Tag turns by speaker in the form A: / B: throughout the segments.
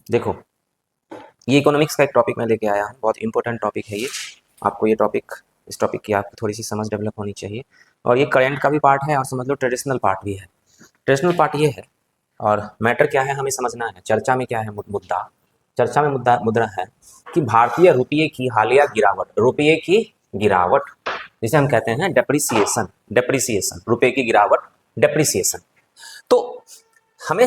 A: देखो, ये इकोनॉमिक्स का एक टॉपिक मैं लेके आया हूँ, बहुत इंपॉर्टेंट टॉपिक है ये। आपको ये टॉपिक, इस टॉपिक की आपको थोड़ी सी समझ डेवलप होनी चाहिए। और ये करंट का भी पार्ट है और समझ लो ट्रेडिशनल पार्ट भी है। ट्रेडिशनल पार्ट ये है और मैटर क्या है हमें समझना है। चर्चा में क्या है मुद्दा, चर्चा में मुद्दा है कि भारतीय रुपये की हालिया गिरावट, रुपये की गिरावट जिसे हम कहते हैं डेप्रिसिएशन, डेप्रिसिएशन रुपये की गिरावट, डेप्रिसिएशन। तो हमें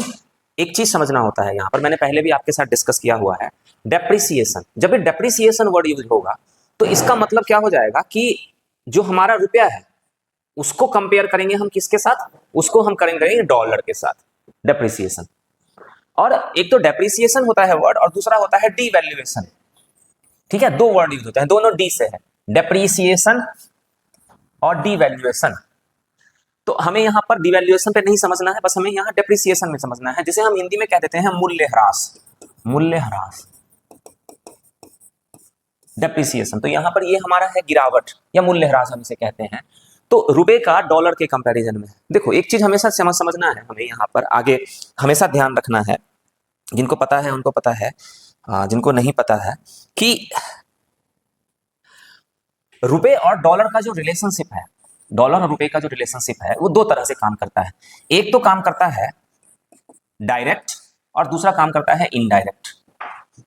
A: एक चीज समझना होता है यहाँ पर, मैंने पहले भी आपके साथ डिस्कस किया हुआ है। डेप्रिसिएशन, जब ये डेप्रिसिएशन वर्ड यूज होगा तो इसका मतलब क्या हो जाएगा कि जो हमारा रुपया है उसको कंपेयर करेंगे हम किसके साथ, उसको हम करेंगे डॉलर के साथ, डेप्रिसिएशन। और एक तो डेप्रिसिएशन होता है वर्ड और दूसरा होता है डीवैल्यूएशन। ठीक है, दो वर्ड यूज होते हैं, दोनों डी से है, डेप्रिसिएशन और डीवैल्यूएशन। तो हमें यहाँ पर डिवैल्यूएशन पे नहीं समझना है, बस हमें यहाँ डेप्रिसिएशन में समझना है, जिसे हम हिंदी में कह देते हैं मूल्यह्रास, मूल्यह्रास, डेप्रिसिएशन। तो यहाँ पर ये हमारा है गिरावट या मूल्यह्रास हम इसे कहते हैं। तो रुपए का डॉलर के कंपैरिजन में देखो, एक चीज हमेशा समझना है हमें यहाँ पर आगे, हमेशा ध्यान रखना है। जिनको पता है उनको पता है, जिनको नहीं पता है कि रुपए और डॉलर का जो रिलेशनशिप है, डॉलर और रुपए का जो रिलेशनशिप है वो दो तरह से काम करता है। एक तो काम करता है डायरेक्ट और दूसरा काम करता है इनडायरेक्ट।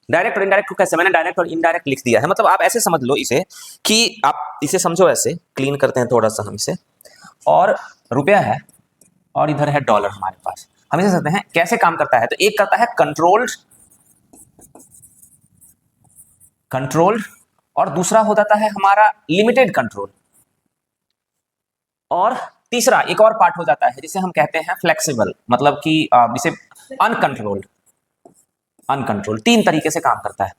A: डायरेक्ट और इनडायरेक्ट को कैसे, मैंने डायरेक्ट और इनडायरेक्ट लिख दिया है, मतलब आप ऐसे समझ लो इसे कि आप इसे समझो ऐसे, क्लीन करते हैं थोड़ा सा हम इसे, और रुपया है और इधर है डॉलर हमारे पास। हम इसे समझते हैं कैसे काम करता है। तो एक करता है कंट्रोल्ड, कंट्रोल्ड, और दूसरा हो जाता है हमारा लिमिटेड कंट्रोल, और तीसरा एक और पार्ट हो जाता है जिसे हम कहते हैं फ्लेक्सिबल, मतलब कि जिसे अनकंट्रोल्ड, अनकंट्रोल्ड। तीन तरीके से काम करता है,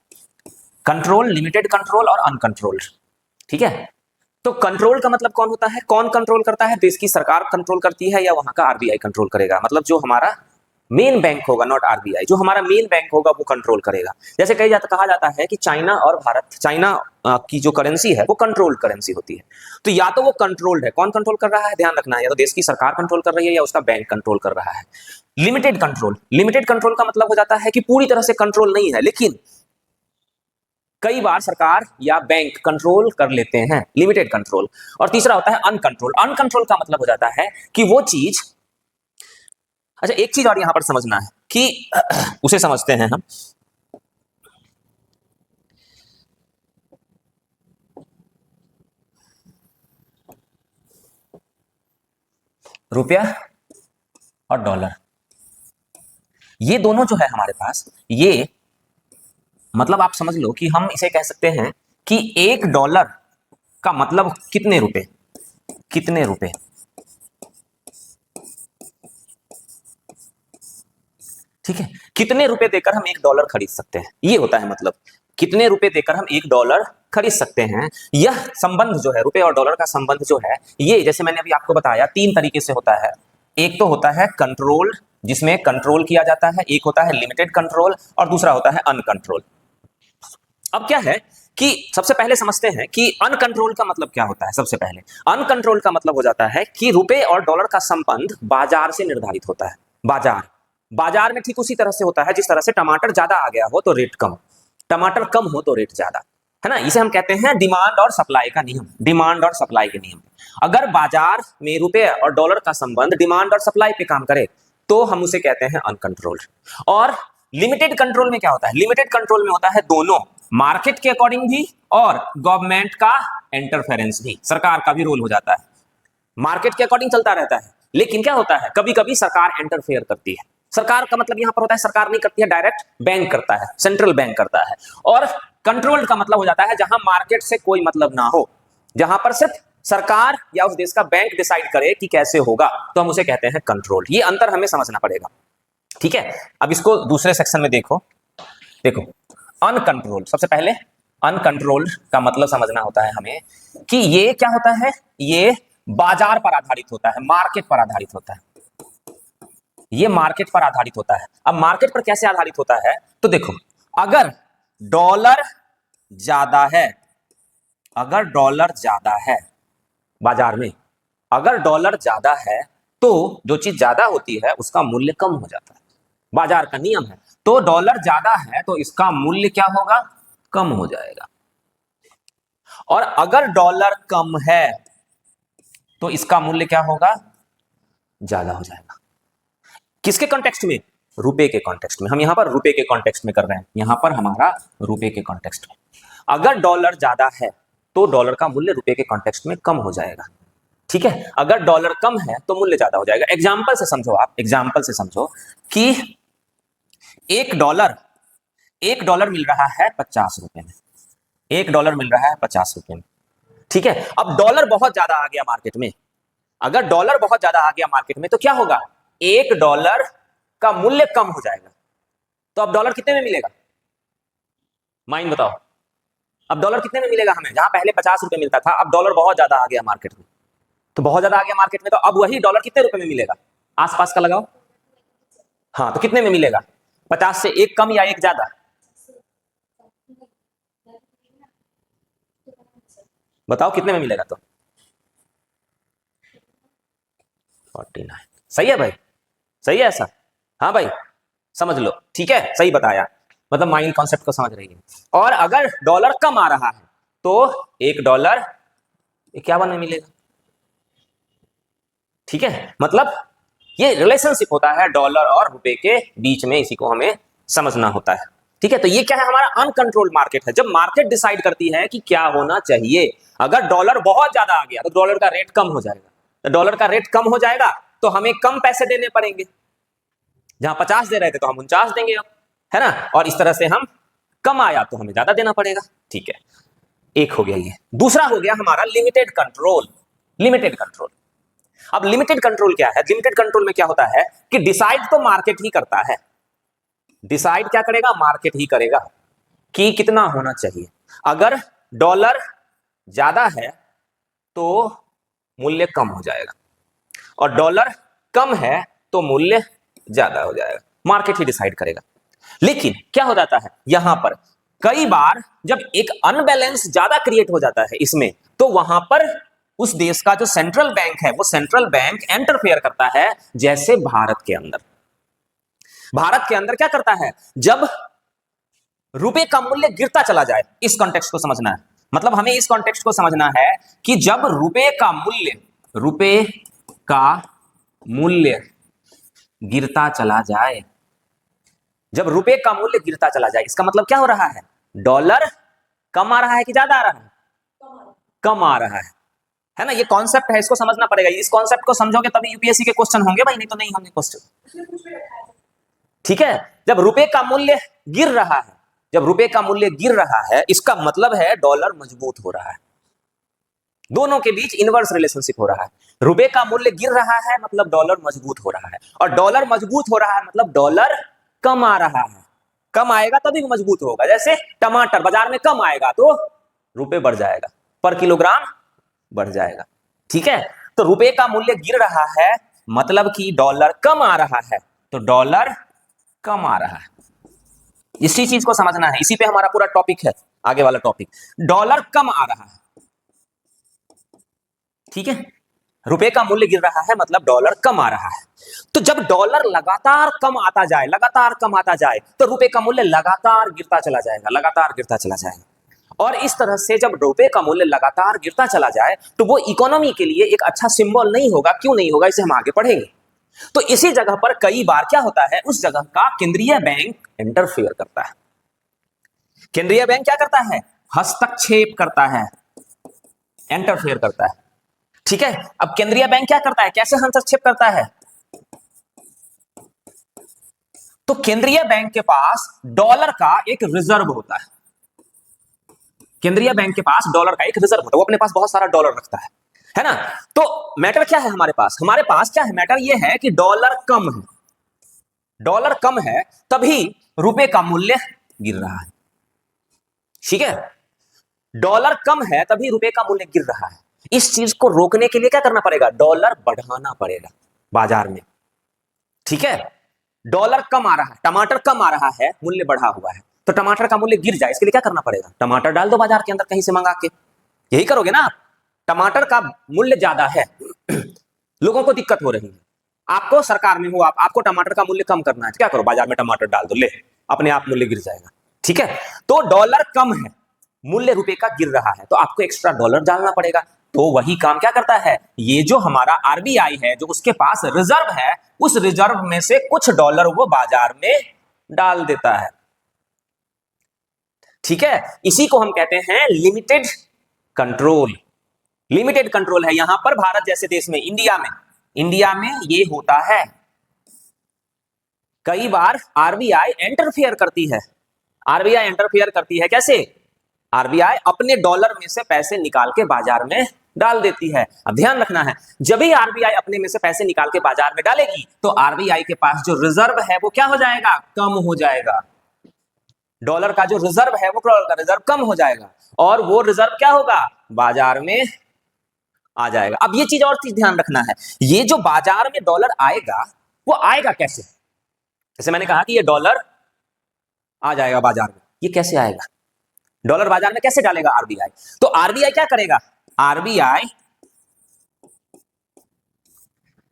A: कंट्रोल, लिमिटेड कंट्रोल और अनकंट्रोल्ड। ठीक है, तो कंट्रोल का मतलब कौन होता है, कौन कंट्रोल करता है, देश की सरकार कंट्रोल करती है या वहां का आरबीआई कंट्रोल करेगा, मतलब जो हमारा मेन बैंक होगा, नॉट आरबीआई, जो हमारा मेन बैंक होगा वो कंट्रोल करेगा। जैसे कहा जाता है कि चाइना और भारत, चाइना की जो करेंसी है वो कंट्रोल्ड करेंसी होती है। तो या तो वो कंट्रोल्ड है, कौन कंट्रोल कर रहा है ध्यान रखना है, या तो देश की सरकार कंट्रोल कर रही है या उसका बैंक कंट्रोल कर रहा है। लिमिटेड कंट्रोल, लिमिटेड कंट्रोल का मतलब हो जाता है कि पूरी तरह से कंट्रोल नहीं है, लेकिन कई बार सरकार या बैंक कंट्रोल कर लेते हैं, लिमिटेड कंट्रोल। और तीसरा होता है अनकंट्रोल, अनकंट्रोल का मतलब हो जाता है कि वो चीज, अच्छा एक चीज और यहां पर समझना है कि उसे समझते हैं हम, रुपया और डॉलर, ये दोनों जो है हमारे पास, ये मतलब आप समझ लो कि हम इसे कह सकते हैं कि एक डॉलर का मतलब कितने रुपए, कितने रुपए। ठीक है, कितने रुपए देकर हम एक डॉलर खरीद सकते हैं, ये होता है मतलब, कितने रुपए देकर हम एक डॉलर खरीद सकते हैं। यह संबंध जो है, रुपए और डॉलर का संबंध जो है, ये जैसे मैंने अभी आपको बताया तीन तरीके से होता है। एक तो होता है कंट्रोल, जिसमें कंट्रोल किया जाता है, एक होता है लिमिटेड कंट्रोल और दूसरा होता है अनकंट्रोल। अब क्या है कि सबसे पहले समझते हैं कि अनकंट्रोल का मतलब क्या होता है। सबसे पहले अनकंट्रोल का मतलब हो जाता है कि रुपए और डॉलर का संबंध बाजार से निर्धारित होता है। बाजार, बाजार में ठीक उसी तरह से होता है जिस तरह से टमाटर ज्यादा आ गया हो तो रेट कम, टमाटर कम हो तो रेट ज्यादा, है ना। इसे हम कहते हैं डिमांड और सप्लाई का नियम, डिमांड और सप्लाई के नियम। अगर बाजार में रुपए और डॉलर का संबंध डिमांड और सप्लाई पे काम करे तो हम उसे कहते हैं अनकंट्रोल्ड। और लिमिटेड कंट्रोल में क्या होता है, लिमिटेड कंट्रोल में होता है दोनों, मार्केट के अकॉर्डिंग भी और गवर्नमेंट का इंटरफेरेंस भी, सरकार का भी रोल हो जाता है। मार्केट के अकॉर्डिंग चलता रहता है, लेकिन क्या होता है कभी कभी सरकार इंटरफेयर करती है। सरकार का मतलब यहां पर होता है सरकार नहीं करती है डायरेक्ट, बैंक करता है, सेंट्रल बैंक करता है। और कंट्रोल का मतलब हो जाता है जहां मार्केट से कोई मतलब ना हो, जहां पर सिर्फ सरकार या उस देश का बैंक डिसाइड करे कि कैसे होगा, तो हम उसे कहते हैं कंट्रोल। ये अंतर हमें समझना पड़ेगा। ठीक है, अब इसको दूसरे सेक्शन में देखो, देखो अनकंट्रोल, सबसे पहले अनकंट्रोल का मतलब समझना होता है हमें कि ये क्या होता है, ये बाजार पर आधारित होता है, मार्केट पर आधारित होता है, ये मार्केट पर आधारित होता है। अब मार्केट पर कैसे आधारित होता है, तो देखो अगर डॉलर ज्यादा है, अगर डॉलर ज्यादा है बाजार में, अगर डॉलर ज्यादा है तो जो चीज ज्यादा होती है उसका मूल्य कम हो जाता है। बाजार का नियम है। तो डॉलर ज्यादा है तो इसका मूल्य क्या होगा, कम हो जाएगा। और अगर डॉलर कम है तो इसका मूल्य क्या होगा, ज्यादा हो जाएगा। किसके कॉन्टेक्स्ट में, रुपए के कॉन्टेक्स्ट में। हम यहां पर रुपए के कॉन्टेक्स्ट में कर रहे हैं, यहां पर हमारा रुपए के कॉन्टेक्स्ट में। अगर डॉलर ज्यादा है तो डॉलर का मूल्य रुपए के कॉन्टेक्स्ट में कम हो जाएगा। ठीक है, अगर डॉलर कम है तो मूल्य ज्यादा हो जाएगा। एग्जाम्पल से समझो, आप एग्जाम्पल से समझो कि एक डॉलर मिल रहा है 50 रुपए में, एक डॉलर मिल रहा है 50 रुपए में। ठीक है, अब डॉलर बहुत ज्यादा आ गया मार्केट में। अगर डॉलर बहुत ज्यादा आ गया मार्केट में तो क्या होगा, एक डॉलर का मूल्य कम हो जाएगा। तो अब डॉलर कितने में मिलेगा, माइंड बताओ। अब डॉलर कितने में मिलेगा हमें, जहां पहले 50 रुपए मिलता था, अब डॉलर बहुत ज्यादा आ गया मार्केट में। तो बहुत ज्यादा आ गया मार्केट में, तो अब वही डॉलर कितने रुपए में मिलेगा, आसपास का लगाओ। हाँ, तो कितने में मिलेगा, 50 से एक कम या एक ज्यादा, बताओ कितने में मिलेगा। तो 49। सही है भाई, सही है ऐसा, हाँ भाई समझ लो। ठीक है, सही बताया, मतलब माइंड कॉन्सेप्ट को समझ रही है। और अगर डॉलर कम आ रहा है तो एक डॉलर $51 में मिलेगा। ठीक है, मतलब ये रिलेशनशिप होता है डॉलर और रुपए के बीच में, इसी को हमें समझना होता है। ठीक है, तो ये क्या है, हमारा अनकंट्रोल्ड मार्केट है। जब मार्केट डिसाइड करती है कि क्या होना चाहिए, अगर डॉलर बहुत ज्यादा आ गया तो डॉलर का रेट कम हो जाएगा। तो डॉलर का रेट कम हो जाएगा तो हमें कम पैसे देने पड़ेंगे, जहां 50 दे रहे थे तो हम 49 देंगे अब, है ना। और इस तरह से हम, कम आया तो हमें ज्यादा देना पड़ेगा। ठीक है, एक हो गया ये। दूसरा हो गया हमारा लिमिटेड कंट्रोल। लिमिटेड कंट्रोल, अब लिमिटेड कंट्रोल क्या है, लिमिटेड कंट्रोल में क्या होता है कि डिसाइड तो मार्केट ही करता है। डिसाइड क्या करेगा, मार्केट ही करेगा कि कितना होना चाहिए। अगर डॉलर ज्यादा है तो मूल्य कम हो जाएगा, और डॉलर कम है तो मूल्य ज्यादा हो जाएगा। मार्केट ही डिसाइड करेगा। लेकिन क्या हो जाता है यहां पर, कई बार जब एक अनबैलेंस ज्यादा क्रिएट हो जाता है इसमें, तो वहां पर उस देश का जो सेंट्रल बैंक है, वो सेंट्रल बैंक इंटरफेयर करता है। जैसे भारत के अंदर, भारत के अंदर क्या करता है, जब रुपए का मूल्य गिरता चला जाए, इस कॉन्टेक्स्ट को समझना है। मतलब हमें इस कॉन्टेक्स्ट को समझना है कि जब रुपए का मूल्य गिरता चला जाए, जब रुपए का मूल्य गिरता चला जाए, इसका मतलब क्या हो रहा है, डॉलर कम आ रहा है कि ज्यादा आ रहा है, कम आ रहा है ना। ये कॉन्सेप्ट है, इसको समझना पड़ेगा। इस कॉन्सेप्ट को समझोगे तभी यूपीएससी के क्वेश्चन होंगे भाई, नहीं तो नहीं होंगे क्वेश्चन। ठीक है, जब रुपए का मूल्य गिर रहा है, जब रुपए का मूल्य गिर रहा है, इसका मतलब है डॉलर मजबूत हो रहा है। दोनों के बीच इनवर्स रिलेशनशिप हो रहा है। रुपए का मूल्य गिर रहा है मतलब डॉलर मजबूत हो रहा है, और डॉलर मजबूत हो रहा है मतलब डॉलर कम आ रहा है। कम आएगा तभी मजबूत होगा। जैसे टमाटर बाजार में कम आएगा तो रुपए बढ़ जाएगा, पर किलोग्राम बढ़ जाएगा। ठीक है, तो रुपए का मूल्य गिर रहा है मतलब कि डॉलर कम आ रहा है, तो डॉलर कम आ रहा है। इसी चीज को समझना है, इसी पे हमारा पूरा टॉपिक है, आगे वाला टॉपिक। डॉलर कम आ रहा है, ठीक है, रुपए का मूल्य गिर रहा है मतलब डॉलर कम आ रहा है। तो जब डॉलर लगातार कम आता जाए, लगातार कम आता जाए, तो रुपए का मूल्य लगातार गिरता चला जाएगा, लगातार गिरता चला जाएगा। और इस तरह से जब रुपए का मूल्य लगातार गिरता चला जाए तो वो इकोनॉमी के लिए एक अच्छा सिंबल नहीं होगा। क्यों नहीं होगा, इसे हम आगे पढ़ेंगे। तो इसी जगह पर कई बार क्या होता है, उस जगह का केंद्रीय बैंक इंटरफेयर करता है। केंद्रीय बैंक क्या करता है, हस्तक्षेप करता है, इंटरफेयर करता है। ठीक है, अब केंद्रीय बैंक क्या करता है, कैसे हस्तक्षेप करता है, तो केंद्रीय बैंक के पास डॉलर का एक रिजर्व होता है। केंद्रीय बैंक के पास डॉलर का एक रिजर्व होता है, वो अपने पास बहुत सारा डॉलर रखता है ना। तो मैटर क्या है हमारे पास, हमारे पास क्या है, मैटर ये है कि डॉलर कम है, डॉलर कम है तभी रुपए का मूल्य गिर रहा है। ठीक है, डॉलर कम है तभी रुपए का मूल्य गिर रहा है। इस चीज को रोकने के लिए क्या करना पड़ेगा, डॉलर बढ़ाना पड़ेगा बाजार में। ठीक है, डॉलर कम आ रहा है, टमाटर कम आ रहा है, मूल्य बढ़ा हुआ है, तो टमाटर का मूल्य गिर जाए इसके लिए क्या करना पड़ेगा, टमाटर डाल दो बाजार के अंदर कहीं से मंगा के। यही करोगे ना आप। टमाटर का मूल्य ज्यादा है लोगों को दिक्कत हो रही है, आपको सरकार में हो, आपको टमाटर का मूल्य कम करना है, क्या करो, बाजार में टमाटर डाल दो, ले अपने आप मूल्य गिर जाएगा। ठीक है, तो डॉलर कम है, मूल्य रुपए का गिर रहा है, तो आपको एक्स्ट्रा डॉलर डालना पड़ेगा। तो वही काम क्या करता है, ये जो हमारा आरबीआई है, जो उसके पास रिजर्व है, उस रिजर्व में से कुछ डॉलर वो बाजार में डाल देता है। ठीक है, इसी को हम कहते हैं लिमिटेड कंट्रोल। लिमिटेड कंट्रोल है यहां पर भारत जैसे देश में, इंडिया में ये होता है। कई बार आरबीआई इंटरफेयर करती है, आरबीआई इंटरफेयर करती है कैसे, आरबीआई अपने डॉलर में से पैसे निकाल के बाजार में डाल देती है। अब ध्यान रखना है, जब भी आरबीआई अपने में से पैसे निकाल के बाजार में डालेगी तो आरबीआई के पास जो रिजर्व है वो क्या हो जाएगा, कम हो जाएगा। डॉलर का जो रिजर्व है वो डॉलर का रिजर्व कम हो जाएगा, और वो रिजर्व क्या होगा, बाजार में आ जाएगा। अब ये चीज और चीज ध्यान रखना है, ये जो बाजार में डॉलर आएगा वो आएगा कैसे, जैसे मैंने कहा कि ये डॉलर आ जाएगा बाजार में, ये कैसे आएगा, डॉलर बाजार में कैसे डालेगा आरबीआई, तो आरबीआई क्या करेगा, आरबीआई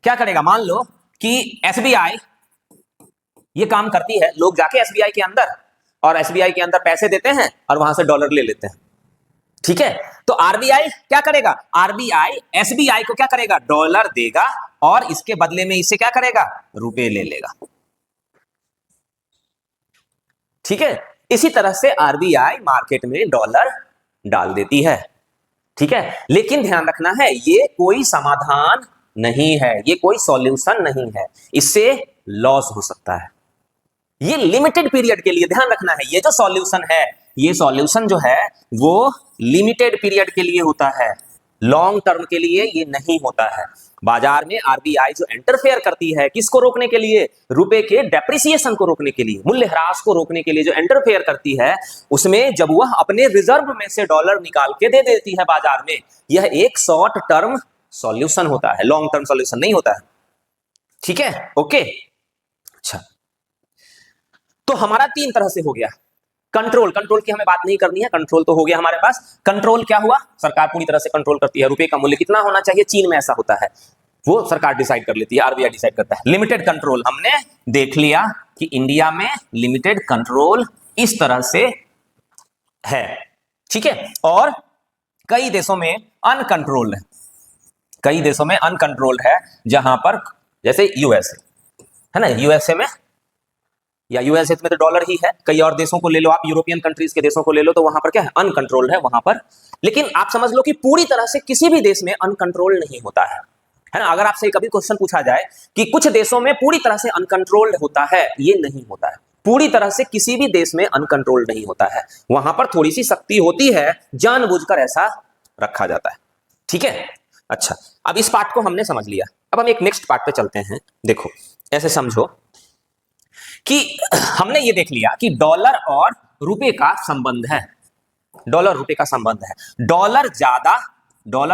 A: क्या करेगा, मान लो कि एसबीआई ये काम करती है, लोग जाके एसबीआई के अंदर और एसबीआई के अंदर पैसे देते हैं और वहां से डॉलर ले लेते हैं। ठीक है, तो आरबीआई क्या करेगा, आरबीआई एसबीआई को क्या करेगा, डॉलर देगा और इसके बदले में इससे क्या करेगा, रुपए ले लेगा। ठीक है, इसी तरह से आरबीआई मार्केट में डॉलर डाल देती है। ठीक है, लेकिन ध्यान रखना है, ये कोई समाधान नहीं है, ये कोई सॉल्यूशन नहीं है, इससे लॉस हो सकता है। ये लिमिटेड पीरियड के लिए ध्यान रखना है, ये जो सॉल्यूशन है, ये सॉल्यूशन जो है वो लिमिटेड पीरियड के लिए होता है, लॉन्ग टर्म के लिए ये नहीं होता है। बाजार में आरबीआई जो इंटरफेयर करती है, किसको रोकने के लिए, रुपए के डेप्रिसिएशन को रोकने के लिए, मूल्य ह्रास को रोकने के लिए जो इंटरफेयर करती है, उसमें जब वह अपने रिजर्व में से डॉलर निकाल के दे देती है बाजार में, यह एक शॉर्ट टर्म सॉल्यूशन होता है, लॉन्ग टर्म सॉल्यूशन नहीं होता है। ठीक है, ओके। अच्छा, तो हमारा तीन तरह से हो गया, कंट्रोल की हमें बात नहीं करनी है, कंट्रोल तो हो गया हमारे पास। कंट्रोल क्या हुआ, सरकार पूरी तरह से कंट्रोल करती है, रुपए का मूल्य कितना होना चाहिए, चीन में ऐसा होता है, वो सरकार डिसाइड कर लेती है, आरबीआई डिसाइड करता है। लिमिटेड कंट्रोल हमने देख लिया कि इंडिया में लिमिटेड कंट्रोल इस तरह से है। ठीक है, और कई देशों में अनकंट्रोल्ड है, कई देशों में अनकंट्रोल्ड है, जहां पर जैसे यूएसए है ना, यूएसए में या यूएसए में तो डॉलर ही है, कई और देशों को ले लो आप, यूरोपियन कंट्रीज के देशों को ले लो, तो वहां पर क्या है, अनकंट्रोल्ड है वहां पर। लेकिन आप समझ लो कि पूरी तरह से किसी भी देश में अनकंट्रोल्ड नहीं होता है ना। अगर आपसे कभी क्वेश्चन पूछा जाए कि कुछ देशों में पूरी तरह से अनकंट्रोल्ड होता है, ये नहीं होता है, पूरी तरह से किसी भी देश में अनकंट्रोल्ड नहीं होता है, वहां पर थोड़ी सी शक्ति होती है, जानबूझकर ऐसा रखा जाता है। ठीक है, अच्छा, अब इस पार्ट को हमने समझ लिया, अब हम एक नेक्स्ट पार्ट पे चलते हैं। देखो, ऐसे समझो कि हमने ये देख लिया कि डॉलर और रुपए का संबंध है, डॉलर रुपए का संबंध है। डॉलर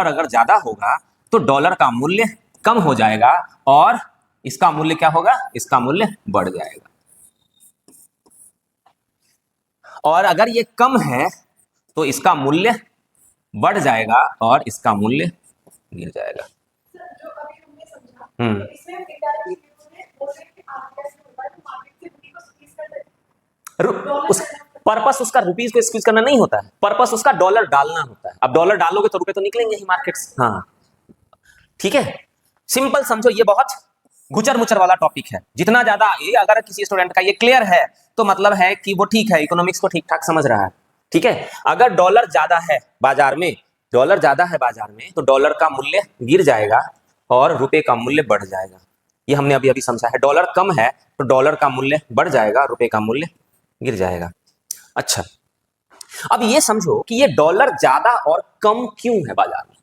A: अगर ज्यादा होगा तो डॉलर का मूल्य कम हो जाएगा और इसका मूल्य क्या होगा, इसका मूल्य बढ़ जाएगा। और अगर ये कम है तो इसका मूल्य बढ़ जाएगा और इसका मूल्य गिर जाएगा। उस पर्पस उसका रुपीस को स्क्वीज करना नहीं होता है, पर्पस उसका डॉलर डालना होता है। अब डॉलर डालोगे तो रुपए तो निकलेंगे ही मार्केट से। हाँ, ठीक है, सिंपल समझो, ये बहुत गुचर मुचर वाला टॉपिक है। जितना ज्यादा ये अगर किसी स्टूडेंट का ये क्लियर है तो मतलब है कि वो ठीक है, इकोनॉमिक्स को ठीक ठाक समझ रहा है। ठीक है, अगर डॉलर ज्यादा है बाजार में, डॉलर ज्यादा है बाजार में, तो डॉलर का मूल्य गिर जाएगा और रुपए का मूल्य बढ़ जाएगा। ये हमने अभी अभी समझा है। डॉलर कम है तो डॉलर का मूल्य बढ़ जाएगा, रुपए का मूल्य गिर जाएगा। अच्छा, अब ये समझो कि ये डॉलर ज्यादा और कम क्यों है बाजार में।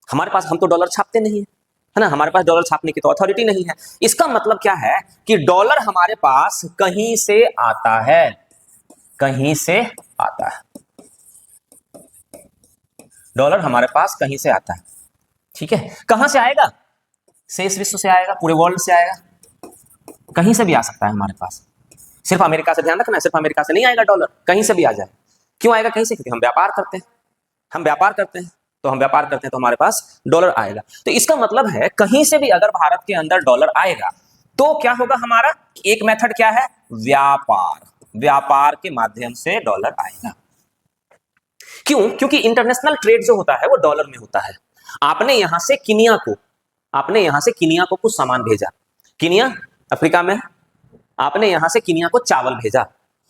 A: हमारे पास, हम तो डॉलर छापते नहीं है ना, हमारे पास डॉलर छापने की तो अथॉरिटी नहीं है। इसका मतलब क्या है कि डॉलर हमारे पास कहीं से आता है, कहीं से आता है, डॉलर हमारे पास कहीं से आता है। ठीक है, कहां से आएगा, शेष विश्व से आएगा, पूरे वर्ल्ड से आएगा, कहीं से भी आ सकता है हमारे पास। सिर्फ अमेरिका से ध्यान रखना है, सिर्फ अमेरिका से नहीं आएगा डॉलर, कहीं से भी आ जाए। क्यों आएगा कहीं से, क्योंकि हम व्यापार करते हैं, हम व्यापार करते हैं। तो हम व्यापार करते हैं तो हमारे पास डॉलर आएगा। तो इसका मतलब है कहीं से भी अगर भारत के अंदर डॉलर आएगा तो क्या होगा, हमारा एक मेथड क्या है, व्यापार, व्यापार के माध्यम से डॉलर आएगा। क्यों? क्योंकि इंटरनेशनल ट्रेड जो होता है वो डॉलर में होता है। आपने यहां से किनिया को कुछ सामान भेजा, किनिया अफ्रीका में, आपने यहां से किनिया को चावल भेजा।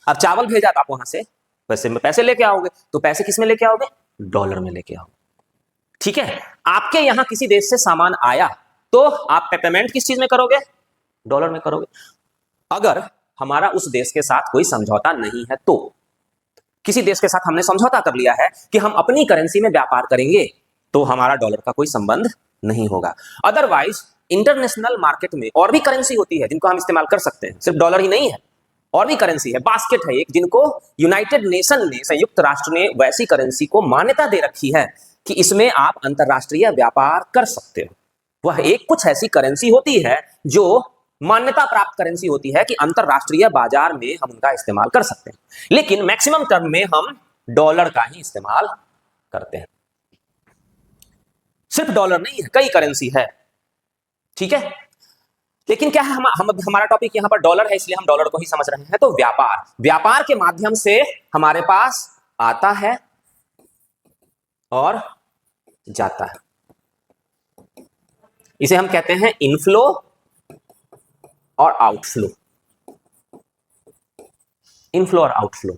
A: अब चावल भेजा तो आप वहां से पैसे लेके आओगे, तो पैसे किस में लेके आओगे, डॉलर में लेके आओगे। ठीक है, आपके यहां किसी देश से सामान आया तो आप पेमेंट किस चीज में करोगे, डॉलर में करोगे। अगर हमारा उस देश के साथ कोई समझौता नहीं है, तो किसी देश के साथ हमने समझौता कर लिया है कि हम अपनी करेंसी में व्यापार करेंगे, तो हमारा डॉलर का कोई संबंध नहीं होगा। अदरवाइज इंटरनेशनल मार्केट में और भी करेंसी होती है जिनको हम इस्तेमाल कर सकते हैं, सिर्फ डॉलर ही नहीं है, और भी करेंसी है, बास्केट है एक, जिनको यूनाइटेड नेशन ने, संयुक्त राष्ट्र ने वैसी करेंसी को मान्यता दे रखी है कि इसमें आप अंतरराष्ट्रीय व्यापार कर सकते हो। वह एक कुछ ऐसी करेंसी होती है जो मान्यता प्राप्त करेंसी होती है कि अंतरराष्ट्रीय बाजार में हम उनका इस्तेमाल कर सकते हैं, लेकिन मैक्सिमम टर्म में हम डॉलर का ही इस्तेमाल करते हैं। सिर्फ डॉलर नहीं है, कई करेंसी है। ठीक है, लेकिन क्या है, हमारा टॉपिक यहां पर डॉलर है, इसलिए हम डॉलर को ही समझ रहे हैं। तो व्यापार, व्यापार के माध्यम से हमारे पास आता है और जाता है, इसे हम कहते हैं इनफ्लो और आउटफ्लो, इनफ्लो और आउटफ्लो।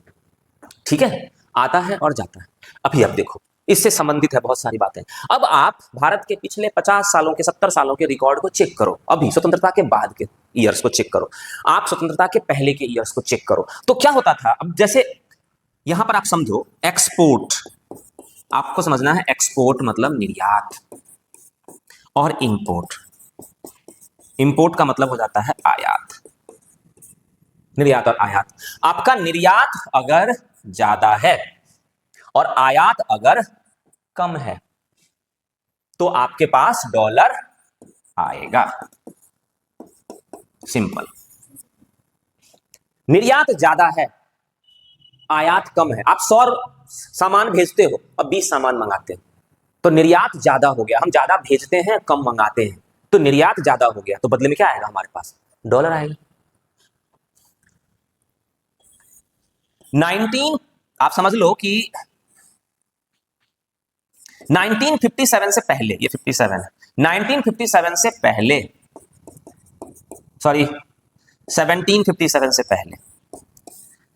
A: ठीक है, आता है और जाता है। अभी अब देखो, इससे संबंधित है बहुत सारी बातें। अब आप भारत के पिछले 50 सालों के, 70 सालों के रिकॉर्ड को चेक करो, अभी स्वतंत्रता के बाद के ईयर्स को चेक करो, आप स्वतंत्रता के पहले के ईयर्स को चेक करो, तो क्या होता था। अब जैसे यहां पर आप समझो एक्सपोर्ट, आपको समझना है एक्सपोर्ट मतलब निर्यात, और इंपोर्ट, इंपोर्ट का मतलब हो जाता है आयात, निर्यात और आयात। आपका निर्यात अगर ज्यादा है और आयात अगर कम है तो आपके पास डॉलर आएगा, सिंपल। निर्यात ज्यादा है, आयात कम है, आप 100 सामान भेजते हो अब 20 सामान मंगाते हो, तो निर्यात ज्यादा हो गया, हम ज्यादा भेजते हैं कम मंगाते हैं, तो निर्यात ज्यादा हो गया, तो बदले में क्या आएगा, हमारे पास डॉलर आएगा। 19 आप समझ लो कि 1957 से पहले, ये 57 है, 1957 से पहले, सॉरी 1757 से पहले,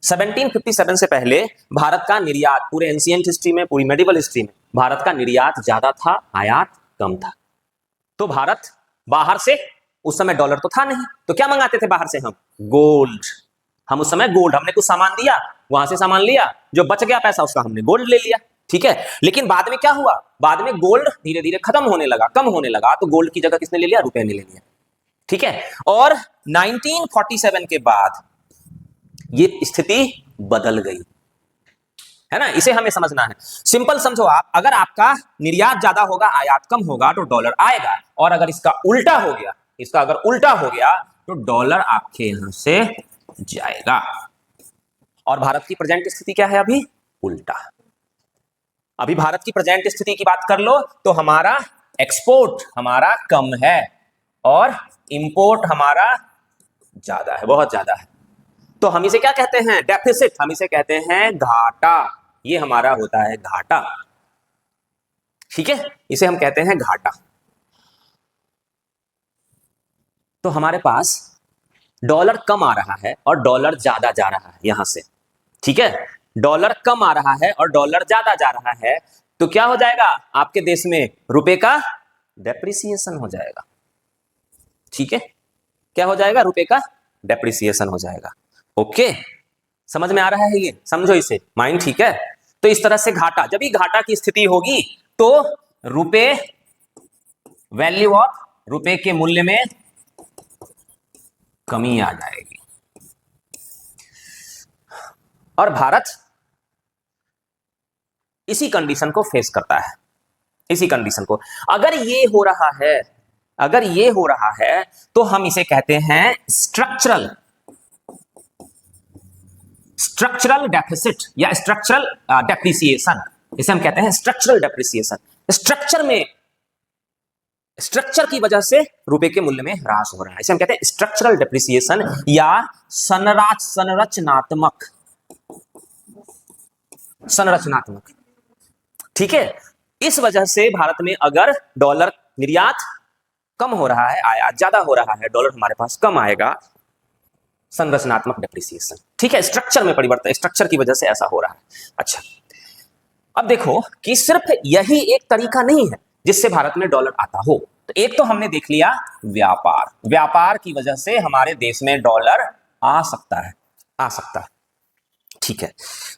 A: 1757 से पहले भारत का निर्यात, पूरे एंशिएंट हिस्ट्री में, पूरी मेडिवल हिस्ट्री में भारत का निर्यात ज्यादा था, आयात कम था। तो भारत बाहर से, उस समय डॉलर तो था नहीं, तो क्या मंगाते थे बाहर से हम, गोल्ड। हम उस समय गोल्ड, हमने कुछ सामान दिया, वहां से सामान लिया, जो बच गया पैसा उसका हमने गोल्ड ले लिया। ठीक है, लेकिन बाद में क्या हुआ, बाद में गोल्ड धीरे धीरे खत्म होने लगा, कम होने लगा, तो गोल्ड की जगह किसने ले लिया, रुपए ने ले लिया। ठीक है, और 1947 के बाद ये स्थिति बदल गई, है ना, इसे हमें समझना है। सिंपल समझो आप, अगर आपका निर्यात ज्यादा होगा, आयात कम होगा, तो डॉलर आएगा, और अगर इसका उल्टा हो गया, इसका अगर उल्टा हो गया तो डॉलर आपके यहां से जाएगा। और भारत की प्रेजेंट स्थिति क्या है, अभी उल्टा। अभी भारत की प्रेजेंट स्थिति की बात कर लो तो हमारा एक्सपोर्ट हमारा कम है और इंपोर्ट हमारा ज्यादा है, बहुत ज्यादा है। तो हम इसे क्या कहते हैं, डेफिसिट, हम इसे कहते हैं घाटा, ये हमारा होता है घाटा। ठीक है, इसे हम कहते हैं घाटा। तो हमारे पास डॉलर कम आ रहा है और डॉलर ज्यादा जा रहा है यहां से। ठीक है, डॉलर कम आ रहा है और डॉलर ज्यादा जा रहा है, तो क्या हो जाएगा, आपके देश में रुपए का डेप्रिसिएशन हो जाएगा। ठीक है, क्या हो जाएगा, रुपए का डेप्रिसिएशन हो जाएगा। ओके, समझ में आ रहा है, ये समझो इसे, माइंड। ठीक है, तो इस तरह से घाटा, जब भी घाटा की स्थिति होगी तो रुपए, वैल्यू ऑफ रुपए के मूल्य में कमी आ जाएगी। और भारत इसी कंडीशन को फेस करता है, इसी कंडीशन को। अगर ये हो रहा है, अगर ये हो रहा है तो हम इसे कहते हैं स्ट्रक्चरल, स्ट्रक्चरल डेफिसिट या स्ट्रक्चरल डेप्रिसिएशन, इसे हम कहते हैं स्ट्रक्चरल डेप्रिसिएशन। स्ट्रक्चर में, स्ट्रक्चर की वजह से रुपए के मूल्य में ह्रास हो रहा है। इसे हम कहते हैं स्ट्रक्चरल डेप्रिसिएशन या संरचनात्मक, संरचनात्मक। ठीक है, इस वजह से भारत में अगर डॉलर निर्यात कम हो रहा है, आयात ज्यादा हो रहा है, डॉलर हमारे पास कम आएगा, संरचनात्मक डेप्रिसिएशन। ठीक है, स्ट्रक्चर में परिवर्तन, स्ट्रक्चर की वजह से ऐसा हो रहा है। अच्छा, अब देखो कि सिर्फ यही एक तरीका नहीं है जिससे भारत में डॉलर आता हो। तो एक तो हमने देख लिया व्यापार, व्यापार की वजह से हमारे देश में डॉलर आ सकता है, आ सकता है। ठीक है,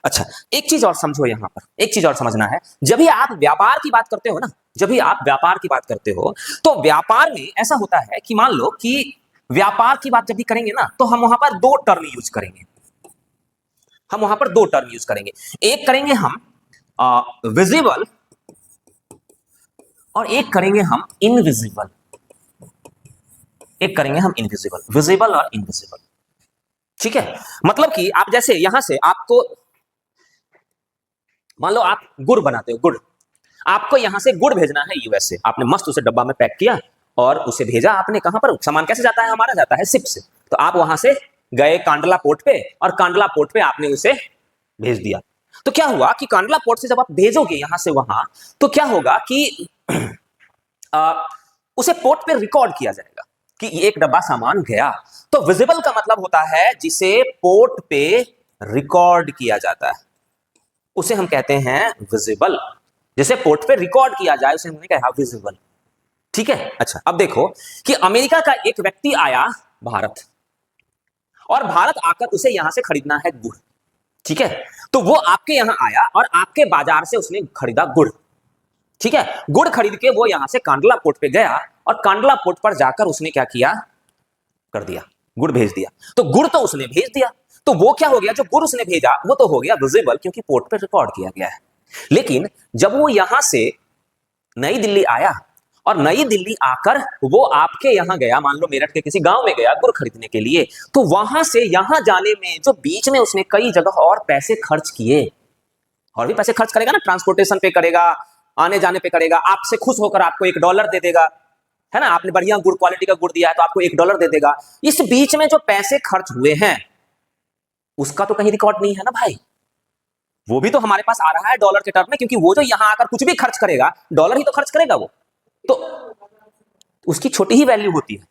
A: अच्छा एक चीज और समझो, यहां पर एक चीज और समझना है। जब भी आप व्यापार की बात करते हो ना, जब भी आप व्यापार की बात करते हो, तो व्यापार में ऐसा होता है कि मान लो कि व्यापार की बात जब भी करेंगे ना, तो हम वहां पर दो टर्म यूज करेंगे, हम वहां पर दो टर्म यूज करेंगे। एक करेंगे हम विजिबल और एक करेंगे हम इनविजिबल, एक करेंगे हम इनविजिबल, विजिबल और इनविजिबल। ठीक है, मतलब कि आप जैसे यहां से आपको, मान लो आप गुड़ बनाते हो, गुड़, आपको यहां से गुड़ भेजना है यूएस से, आपने मस्त उसे डब्बा में पैक किया और उसे भेजा आपने। कहां पर सामान कैसे जाता है हमारा? जाता है शिप से। तो आप वहां से गए कांडला पोर्ट पे और कांडला पोर्ट पे आपने उसे भेज दिया। तो क्या हुआ कि कांडला पोर्ट से जब आप भेजोगे यहां से वहां, तो क्या होगा कि उसे पोर्ट पे रिकॉर्ड किया जाएगा कि एक डब्बा सामान गया। तो विजिबल का मतलब होता है जिसे पोर्ट पे रिकॉर्ड किया जाता है, उसे हम कहते हैं विजिबल। जैसे पोर्ट पे रिकॉर्ड किया जाए उसे हमने कहा विजिबल। ठीक है, अच्छा अब देखो कि अमेरिका का एक व्यक्ति आया भारत, और भारत आकर उसे यहां से खरीदना है गुड़। ठीक है, तो वो आपके यहां आया और आपके बाजार से उसने खरीदा गुड़। ठीक है, गुड़ खरीद के वो यहां से कांडला पोर्ट पे गया और कांडला पोर्ट पर जाकर उसने क्या किया, कर दिया, गुड़ भेज दिया। तो गुड़ तो उसने भेज दिया, तो वो क्या हो गया, जो गुड़ उसने भेजा वो तो हो गया विजिबल क्योंकि पोर्ट पे रिकॉर्ड किया गया है। लेकिन जब वो यहां से नई दिल्ली आया और नई दिल्ली आकर वो आपके यहां गया, मान लो मेरठ के किसी गांव में गया गुड़ खरीदने के लिए, तो वहां से यहां जाने में जो बीच में उसने कई जगह और पैसे खर्च किए, और भी पैसे खर्च करेगा ना, ट्रांसपोर्टेशन पे करेगा, आने जाने पे करेगा, आपसे खुश होकर आपको $1 दे देगा, है ना, आपने बढ़िया गुड़ क्वालिटी का गुड़ दिया है तो आपको $1 दे देगा। इस बीच में जो पैसे खर्च हुए हैं उसका तो कहीं रिकॉर्ड नहीं है ना भाई, वो भी तो हमारे पास आ रहा है डॉलर के टर्म में, क्योंकि वो जो यहां आकर कुछ भी खर्च करेगा डॉलर ही तो खर्च करेगा वो, तो उसकी छोटी ही वैल्यू होती है,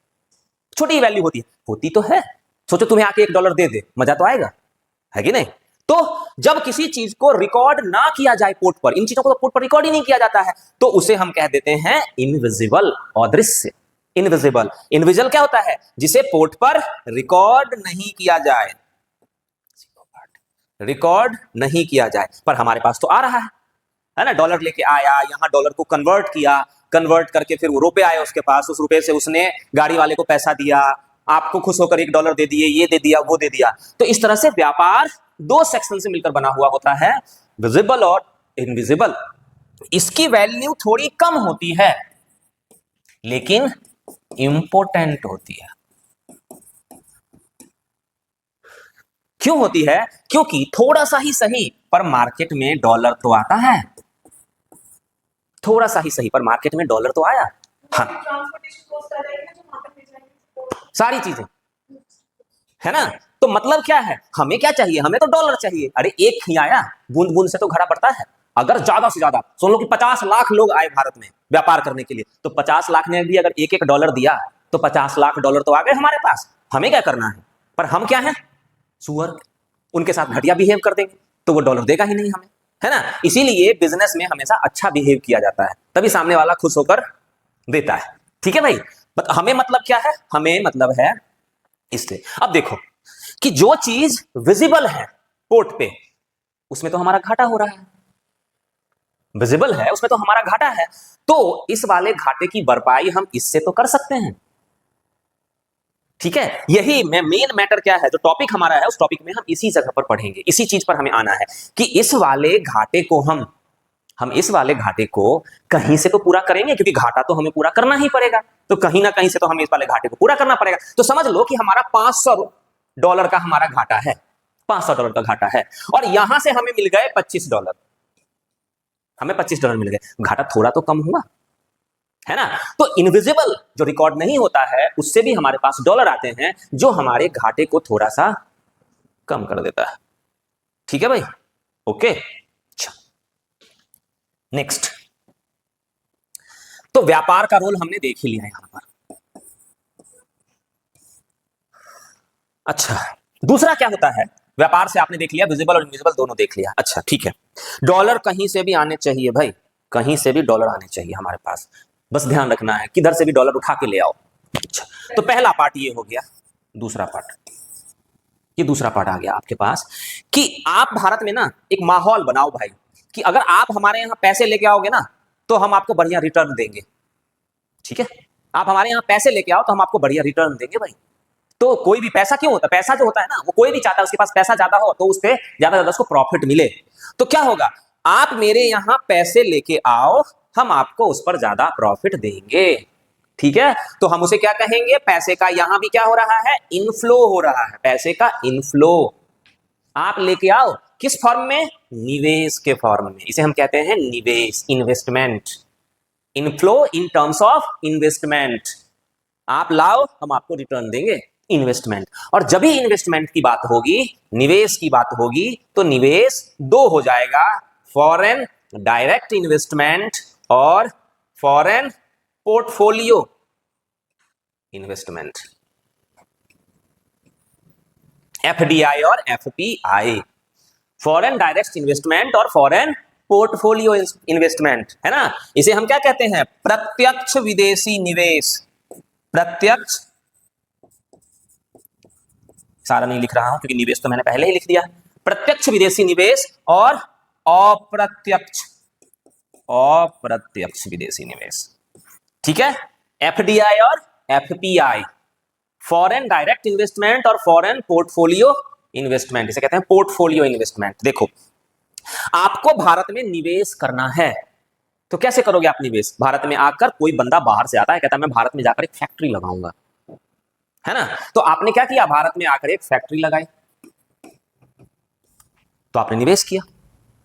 A: छोटी ही वैल्यू होती है, होती तो है। सोचो तुम्हें आके $1 दे दे, मजा तो आएगा, है कि नहीं? तो जब किसी चीज को रिकॉर्ड ना किया जाए पोर्ट पर, इन चीजों को तो पोर्ट पर रिकॉर्ड ही नहीं किया जाता है, तो उसे हम कह देते हैं इनविजिबल, अदृश्य, इनविजिबल। इनविजिबल क्या होता है? जिसे पोर्ट पर रिकॉर्ड नहीं किया जाए, रिकॉर्ड नहीं किया जाए, पर हमारे पास तो आ रहा है ना, डॉलर लेके आया, यहां डॉलर को कन्वर्ट किया, कन्वर्ट करके फिर वो रुपए आए उसके पास, उस रुपए से उसने गाड़ी वाले को पैसा दिया, आपको खुश होकर $1 दे दिए, ये दे दिया, वो दे दिया। तो इस तरह से व्यापार दो सेक्शन से मिलकर बना हुआ होता है, विजिबल और इनविजिबल। इसकी वैल्यू थोड़ी कम होती है लेकिन इंपॉर्टेंट होती है। क्यों होती है? क्योंकि थोड़ा सा ही सही पर मार्केट में डॉलर तो आता है, थोड़ा सा ही सही पर मार्केट में डॉलर तो आया। हाँ, सारी चीजें, है ना। तो मतलब क्या है, हमें क्या चाहिए? हमें तो डॉलर चाहिए। अरे एक ही आया, बूंद बूंद से तो घड़ा पड़ता है। अगर ज्यादा से ज्यादा सुन लो कि 50 लाख लोग आए भारत में व्यापार करने के लिए, तो 50 लाख ने भी अगर $1 दिया तो $50 लाख तो आ गए हमारे पास। हमें क्या करना है? पर हम क्या है, सुअर, उनके साथ घटिया बिहेव कर देंगे तो वो डॉलर देगा ही नहीं हमें, है ना। इसीलिए बिजनेस में हमेशा अच्छा बिहेव किया जाता है, तभी सामने वाला खुश होकर देता है। ठीक है भाई, हमें मतलब क्या है? हमें मतलब है इससे। अब देखो कि जो चीज विजिबल है पोर्ट पे, उसमें तो हमारा घाटा हो रहा है, विजिबल है उसमें तो हमारा घाटा है, तो इस वाले घाटे की भरपाई हम इससे तो कर सकते हैं। ठीक है, यही मेन मैटर क्या है, जो टॉपिक हमारा है उस टॉपिक में हम इसी जगह पर पढ़ेंगे, इसी चीज पर हमें आना है कि इस वाले घाटे को हम इस वाले घाटे को कहीं से तो पूरा करेंगे, क्योंकि घाटा तो हमें पूरा करना ही पड़ेगा, तो कहीं ना कहीं से तो हमें इस वाले घाटे को पूरा करना पड़ेगा। तो समझ लो कि हमारा $500 का हमारा घाटा है, $500 का घाटा है, और यहां से हमें मिल गए $25। हमें $25 मिल गए, घाटा थोड़ा तो कम हुआ, है ना। तो इनविजिबल जो रिकॉर्ड नहीं होता है उससे भी हमारे पास डॉलर आते हैं जो हमारे घाटे को थोड़ा सा कम कर देता है। ठीक है भाई, ओके। नेक्स्ट, तो व्यापार का रोल हमने देख ही लिया यहां पर। अच्छा, दूसरा क्या होता है, व्यापार से आपने देख लिया, विजिबल और इनविजिबल दोनों देख लिया। अच्छा ठीक है, डॉलर कहीं से भी आने चाहिए भाई, कहीं से भी डॉलर आने चाहिए हमारे पास, बस ध्यान रखना है किधर से भी डॉलर उठा के ले आओ। अच्छा, तो पहला पार्ट ये हो गया। दूसरा पार्ट, ये दूसरा पार्ट आ गया आपके पास कि आप भारत में ना एक माहौल बनाओ भाई कि अगर आप हमारे यहां पैसे लेके आओगे ना तो हम आपको बढ़िया रिटर्न देंगे। ठीक है, आप हमारे यहां पैसे लेके आओ तो हम आपको बढ़िया रिटर्न देंगे भाई। तो कोई भी पैसा क्यों होता है, पैसा जो होता है ना वो कोई भी चाहता है उसके पास पैसा ज्यादा हो तो उस पर ज्यादा उसको प्रॉफिट मिले। तो क्या होगा, आप मेरे यहां पैसे लेके आओ, हम आपको उस पर ज्यादा प्रॉफिट देंगे। ठीक है, तो हम उसे क्या कहेंगे, पैसे का यहां भी क्या हो रहा है, इनफ्लो हो रहा है, पैसे का इनफ्लो। आप लेके आओ किस फॉर्म में, निवेश के फॉर्म में, इसे हम कहते हैं निवेश, investment. Inflow in terms of investment, आप लाओ हम आपको रिटर्न देंगे, इन्वेस्टमेंट। और जब भी इन्वेस्टमेंट की बात होगी, निवेश की बात होगी, तो निवेश दो हो जाएगा, फॉरेन डायरेक्ट इन्वेस्टमेंट और फॉरेन पोर्टफोलियो इन्वेस्टमेंट, एफडीआई और एफपीआई, फॉरेन डायरेक्ट इन्वेस्टमेंट और फॉरेन पोर्टफोलियो इन्वेस्टमेंट, है ना। इसे हम क्या कहते हैं, प्रत्यक्ष विदेशी निवेश। प्रत्यक्ष, सारा नहीं लिख रहा हूं क्योंकि निवेश तो मैंने पहले ही लिख दिया। प्रत्यक्ष विदेशी निवेश और अप्रत्यक्ष, अप्रत्यक्ष विदेशी निवेश। ठीक है, एफडीआई और एफपीआई, फॉरेन डायरेक्ट इन्वेस्टमेंट और फॉरेन पोर्टफोलियो इन्वेस्टमेंट, इसे कहते हैं पोर्टफोलियो इन्वेस्टमेंट। देखो, आपको भारत में निवेश करना है तो कैसे करोगे आप निवेश, भारत में आकर कोई बंदा बाहर से आता है, कहता है मैं भारत में जाकर एक फैक्ट्री लगाऊंगा, है ना। तो आपने क्या किया, भारत में आकर एक फैक्ट्री लगाई, तो आपने निवेश किया।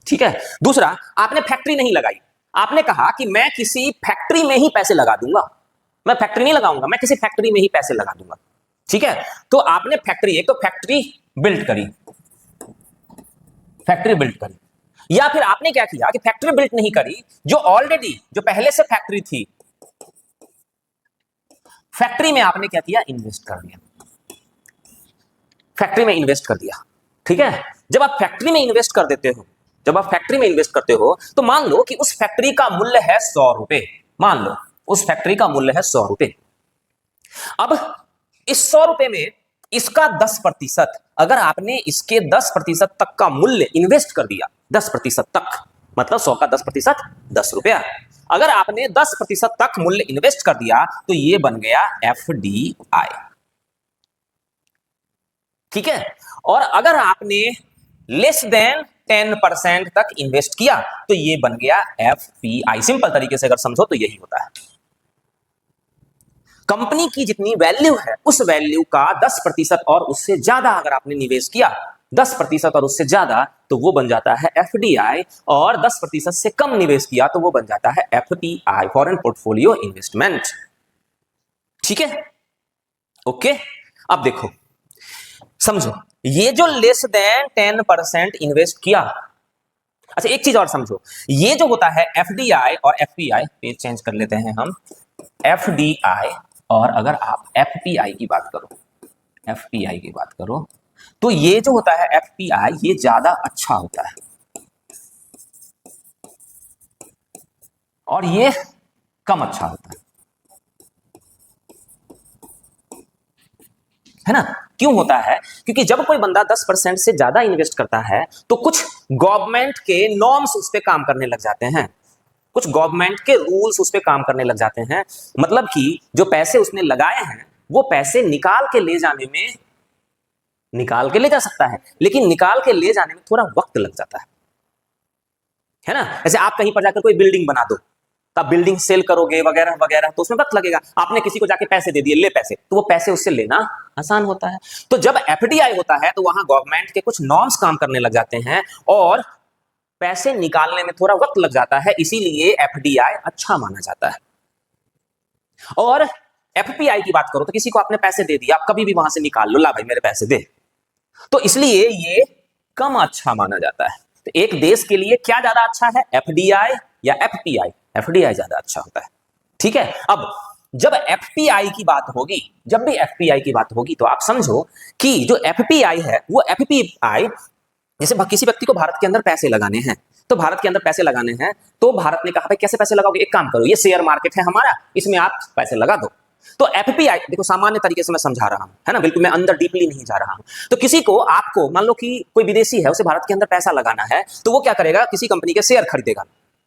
A: ठीक है, दूसरा, आपने फैक्ट्री नहीं लगाई, आपने कहा कि मैं किसी फैक्ट्री में ही पैसे लगा दूंगा, मैं फैक्ट्री नहीं लगाऊंगा, मैं किसी फैक्ट्री में ही पैसे लगा दूंगा। ठीक है, तो आपने फैक्ट्री, एक तो फैक्ट्री बिल्ड करी, फैक्ट्री बिल्ड करी, या फिर आपने क्या किया कि फैक्ट्री बिल्ड नहीं करी, जो ऑलरेडी जो पहले से फैक्ट्री थी, फैक्ट्री में आपने क्या किया, इन्वेस्ट कर दिया, फैक्ट्री में इन्वेस्ट कर दिया। ठीक है, जब आप फैक्ट्री में इन्वेस्ट कर देते हो, जब आप फैक्ट्री में इन्वेस्ट करते हो तो मान लो कि उस फैक्ट्री का मूल्य है 100 रुपए, मान लो उस फैक्ट्री का मूल्य है 100 रुपए। अब इस 100 रुपए में इसका 10%, अगर आपने इसके 10% तक का मूल्य इन्वेस्ट कर दिया, 10% तक, मतलब 100 का 10%, 10 रुपया, अगर आपने 10% तक मूल्य इन्वेस्ट कर दिया तो ये बन गया एफडीआई। ठीक है, और अगर आपने लेस देन 10% तक इन्वेस्ट किया तो ये बन गया एफपीआई। सिंपल तरीके से अगर समझो तो यही होता है, कंपनी की जितनी वैल्यू है उस वैल्यू का 10% और उससे ज्यादा अगर आपने निवेश किया, 10% और उससे ज्यादा, तो वो बन जाता है एफडीआई, और 10% से कम निवेश किया तो वो बन जाता है एफपीआई, फॉरेन पोर्टफोलियो इन्वेस्टमेंट। ठीक है, ओके। अब देखो, समझो, ये जो लेस देन 10% इन्वेस्ट किया, अच्छा एक चीज और समझो, ये जो होता है एफडीआई और एफपीआई, पेज चेंज कर लेते हैं हम, एफडीआई और अगर आप एफपीआई की बात करो, एफपीआई की बात करो, तो ये जो होता है एफपीआई, ये ज्यादा अच्छा होता है और ये कम अच्छा होता है ना। क्यों होता है, क्योंकि जब कोई बंदा 10% से ज्यादा इन्वेस्ट करता है तो कुछ गवर्नमेंट के नॉर्म्स उस पर काम करने लग जाते हैं, कुछ गवर्नमेंट के रूल्स उस पर काम करने लग जाते हैं, मतलब कि जो पैसे उसने लगाए हैं वो पैसे निकाल के ले जाने में, निकाल के ले जा सकता है लेकिन निकाल के ले जाने में थोड़ा वक्त लग जाता है ना। जैसे आप कहीं पर जाकर कोई बिल्डिंग बना दो, तब बिल्डिंग सेल करोगे वगैरह वगैरह, तो उसमें वक्त लगेगा। आपने किसी को जाके पैसे दे दिए, ले पैसे, तो वो पैसे उससे लेना आसान होता है। तो जब एफडीआई होता है तो वहां गवर्नमेंट के कुछ नॉर्म्स काम करने लग जाते हैं और पैसे निकालने में थोड़ा वक्त लग जाता है, इसीलिए एफडीआई अच्छा माना जाता है। और एफपीआई की बात करो तो किसी को आपने पैसे दे दिए, आप कभी भी वहां से निकाल लो, ला भाई मेरे पैसे दे, तो इसलिए ये कम अच्छा माना जाता है। तो एक देश के लिए क्या ज्यादा अच्छा है, एफडीआई या एफपीआई? एफडीआई ज्यादा अच्छा होता है। ठीक है, अब जब एफपीआई की बात होगी, जब भी एफपीआई की बात होगी तो आप समझो कि जो एफपीआई है वो एफपीआई, जैसे किसी व्यक्ति को भारत के अंदर पैसे लगाने हैं, तो भारत के अंदर पैसे लगाने हैं तो भारत ने कहा भाई कैसे पैसे लगाओगे, एक काम करो, ये शेयर मार्केट है हमारा, इसमें आप पैसे लगा दो। तो एफपीआई देखो सामान्य तरीके से मैं समझा रहा हूं, है ना, बिल्कुल मैं अंदर डीपली नहीं जा रहा हूं। तो किसी को, आपको मान लो कि कोई विदेशी है, उसे भारत के अंदर पैसा लगाना है, तो वो क्या करेगा, किसी कंपनी के शेयर खरीदेगा।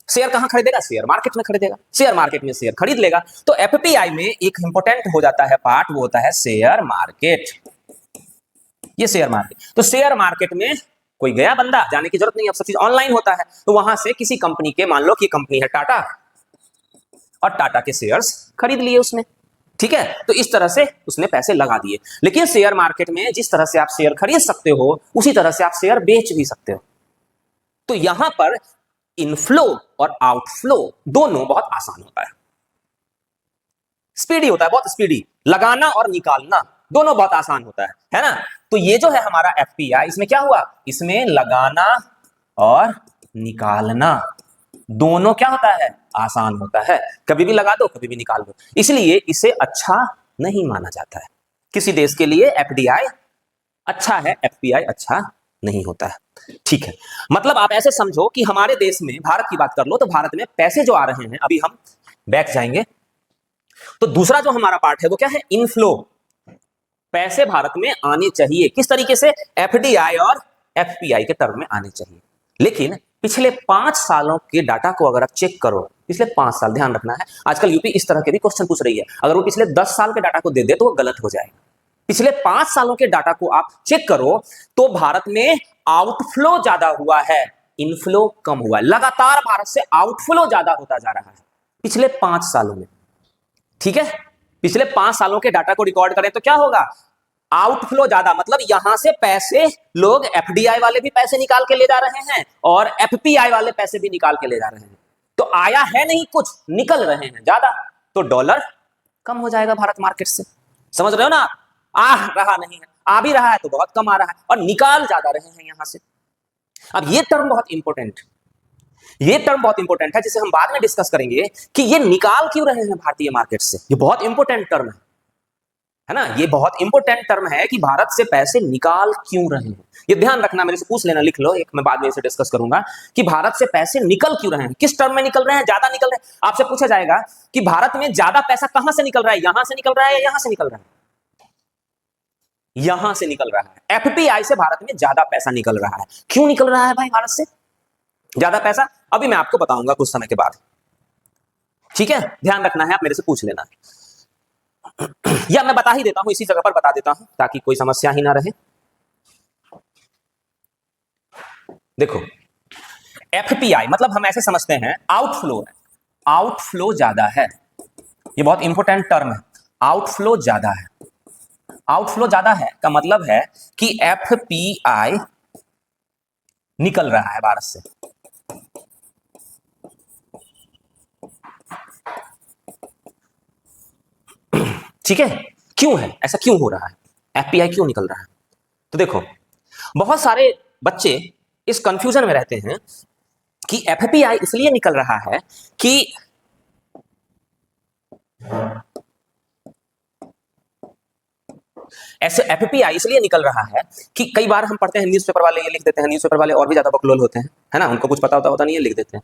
A: शेयर कहां खरीदेगा, शेयर मार्केट में खरीदेगा, शेयर मार्केट में शेयर खरीद लेगा। तो एफपीआई में एक इंपॉर्टेंट हो जाता है पार्ट, वो होता है शेयर मार्केट। ये शेयर मार्केट, तो शेयर मार्केट में कोई गया बंदा, जाने की जरूरत नहीं, अब सब चीज ऑनलाइन होता है, तो वहां से किसी कंपनी के, मान लो कि कंपनी है टाटा, और टाटा के शेयर्स खरीद लिए उसने। ठीक है, तो इस तरह से उसने पैसे लगा दिए। लेकिन शेयर मार्केट में जिस तरह से आप शेयर खरीद सकते हो, उसी तरह से आप शेयर बेच भी सकते हो। तो यहां पर इनफ्लो और आउटफ्लो दोनों बहुत आसान होता है, स्पीडी होता है, बहुत स्पीडी। लगाना और निकालना दोनों बहुत आसान होता है ना। तो ये जो है हमारा एफपीआई, इसमें क्या हुआ, इसमें लगाना और निकालना दोनों क्या होता है, आसान होता है। कभी भी लगा दो, कभी भी निकाल दो, इसलिए इसे अच्छा नहीं माना जाता है। किसी देश के लिए एफडीआई अच्छा है, एफपीआई अच्छा नहीं होता है। ठीक है, मतलब आप ऐसे समझो कि हमारे देश में, भारत की बात कर लो, तो भारत में पैसे जो आ रहे हैं, अभी हम बैक जाएंगे, तो दूसरा जो हमारा पार्ट है वो क्या है, इनफ्लो। पैसे भारत में आने चाहिए, किस तरीके से, एफडीआई और एफपीआई के टर्म में आने चाहिए। लेकिन पिछले 5 सालों के डाटा को अगर आप चेक करो, पिछले 5 साल, ध्यान रखना है, आजकल यूपी इस तरह के भी क्वेश्चन पूछ रही है, अगर वो पिछले 10 साल के डाटा को दे दे तो वो गलत हो जाएगा। पिछले 5 सालों के डाटा को आप चेक करो तो भारत में आउटफ्लो ज्यादा हुआ है, इनफ्लो कम हुआ है। लगातार भारत से आउटफ्लो ज्यादा होता जा रहा है पिछले 5 सालों में। ठीक है, पिछले 5 सालों के डाटा को रिकॉर्ड करें तो क्या होगा, आउटफ्लो ज्यादा, मतलब यहां से पैसे, लोग एफडीआई वाले भी पैसे निकाल के ले जा रहे हैं और एफपीआई वाले पैसे भी निकाल के ले जा रहे हैं। तो आया है नहीं कुछ, निकल रहे हैं ज्यादा, तो डॉलर कम हो जाएगा भारत मार्केट से। समझ रहे हो ना, आ रहा नहीं है, आ भी रहा है तो बहुत कम आ रहा है, और निकाल ज्यादा रहे हैं यहां से। अब ये टर्म बहुत इंपॉर्टेंट, ये टर्म बहुत इंपॉर्टेंट है, जिसे हम बाद में डिस्कस करेंगे कि ये निकाल क्यों रहे हैं भारतीय मार्केट से। ये बहुत इंपॉर्टेंट टर्म है ना, ये बहुत इंपॉर्टेंट टर्म है कि भारत से पैसे निकाल क्यों रहे हैं। ये ध्यान रखना, मेरे से पूछ लेना, लिख लो, एक मैं बाद में इसे डिस्कस करूंगा कि भारत से पैसे निकल क्यों रहे हैं, किस टर्म में निकल रहे हैं, ज्यादा निकल रहे हैं। आपसे पूछा जाएगा कि भारत में ज्यादा पैसा कहां से निकल रहा है, यहां से निकल रहा है या यहां से निकल रहा है, यहां से निकल रहा है। एफपीआई से भारत में ज्यादा पैसा निकल रहा है। क्यों निकल रहा है भाई भारत से ज्यादा पैसा, अभी मैं आपको बताऊंगा कुछ समय के बाद। ठीक है, ध्यान रखना है, आप मेरे से पूछ लेना, या मैं बता ही देता हूं, इसी जगह पर बता देता हूं ताकि कोई समस्या ही ना रहे। देखो, एफपीआई मतलब हम ऐसे समझते हैं, आउटफ्लो है, आउटफ्लो ज्यादा है, ये बहुत इंपॉर्टेंट टर्म है, आउटफ्लो ज्यादा है। आउटफ्लो ज्यादा है का मतलब है कि एफपीआई निकल रहा है भारत से। ठीक है, क्यों है ऐसा, क्यों हो रहा है, एफपीआई क्यों निकल रहा है। तो देखो, बहुत सारे बच्चे इस कंफ्यूजन में रहते हैं कि एफपीआई इसलिए निकल रहा है कि ऐसे, एफपीआई इसलिए निकल रहा है कि कई बार हम पढ़ते हैं, न्यूज़पेपर वाले ये लिख देते हैं, न्यूज़पेपर वाले और भी ज्यादा बकलोल होते हैं, है ना, उनको कुछ पता होता नहीं है, लिख देते हैं,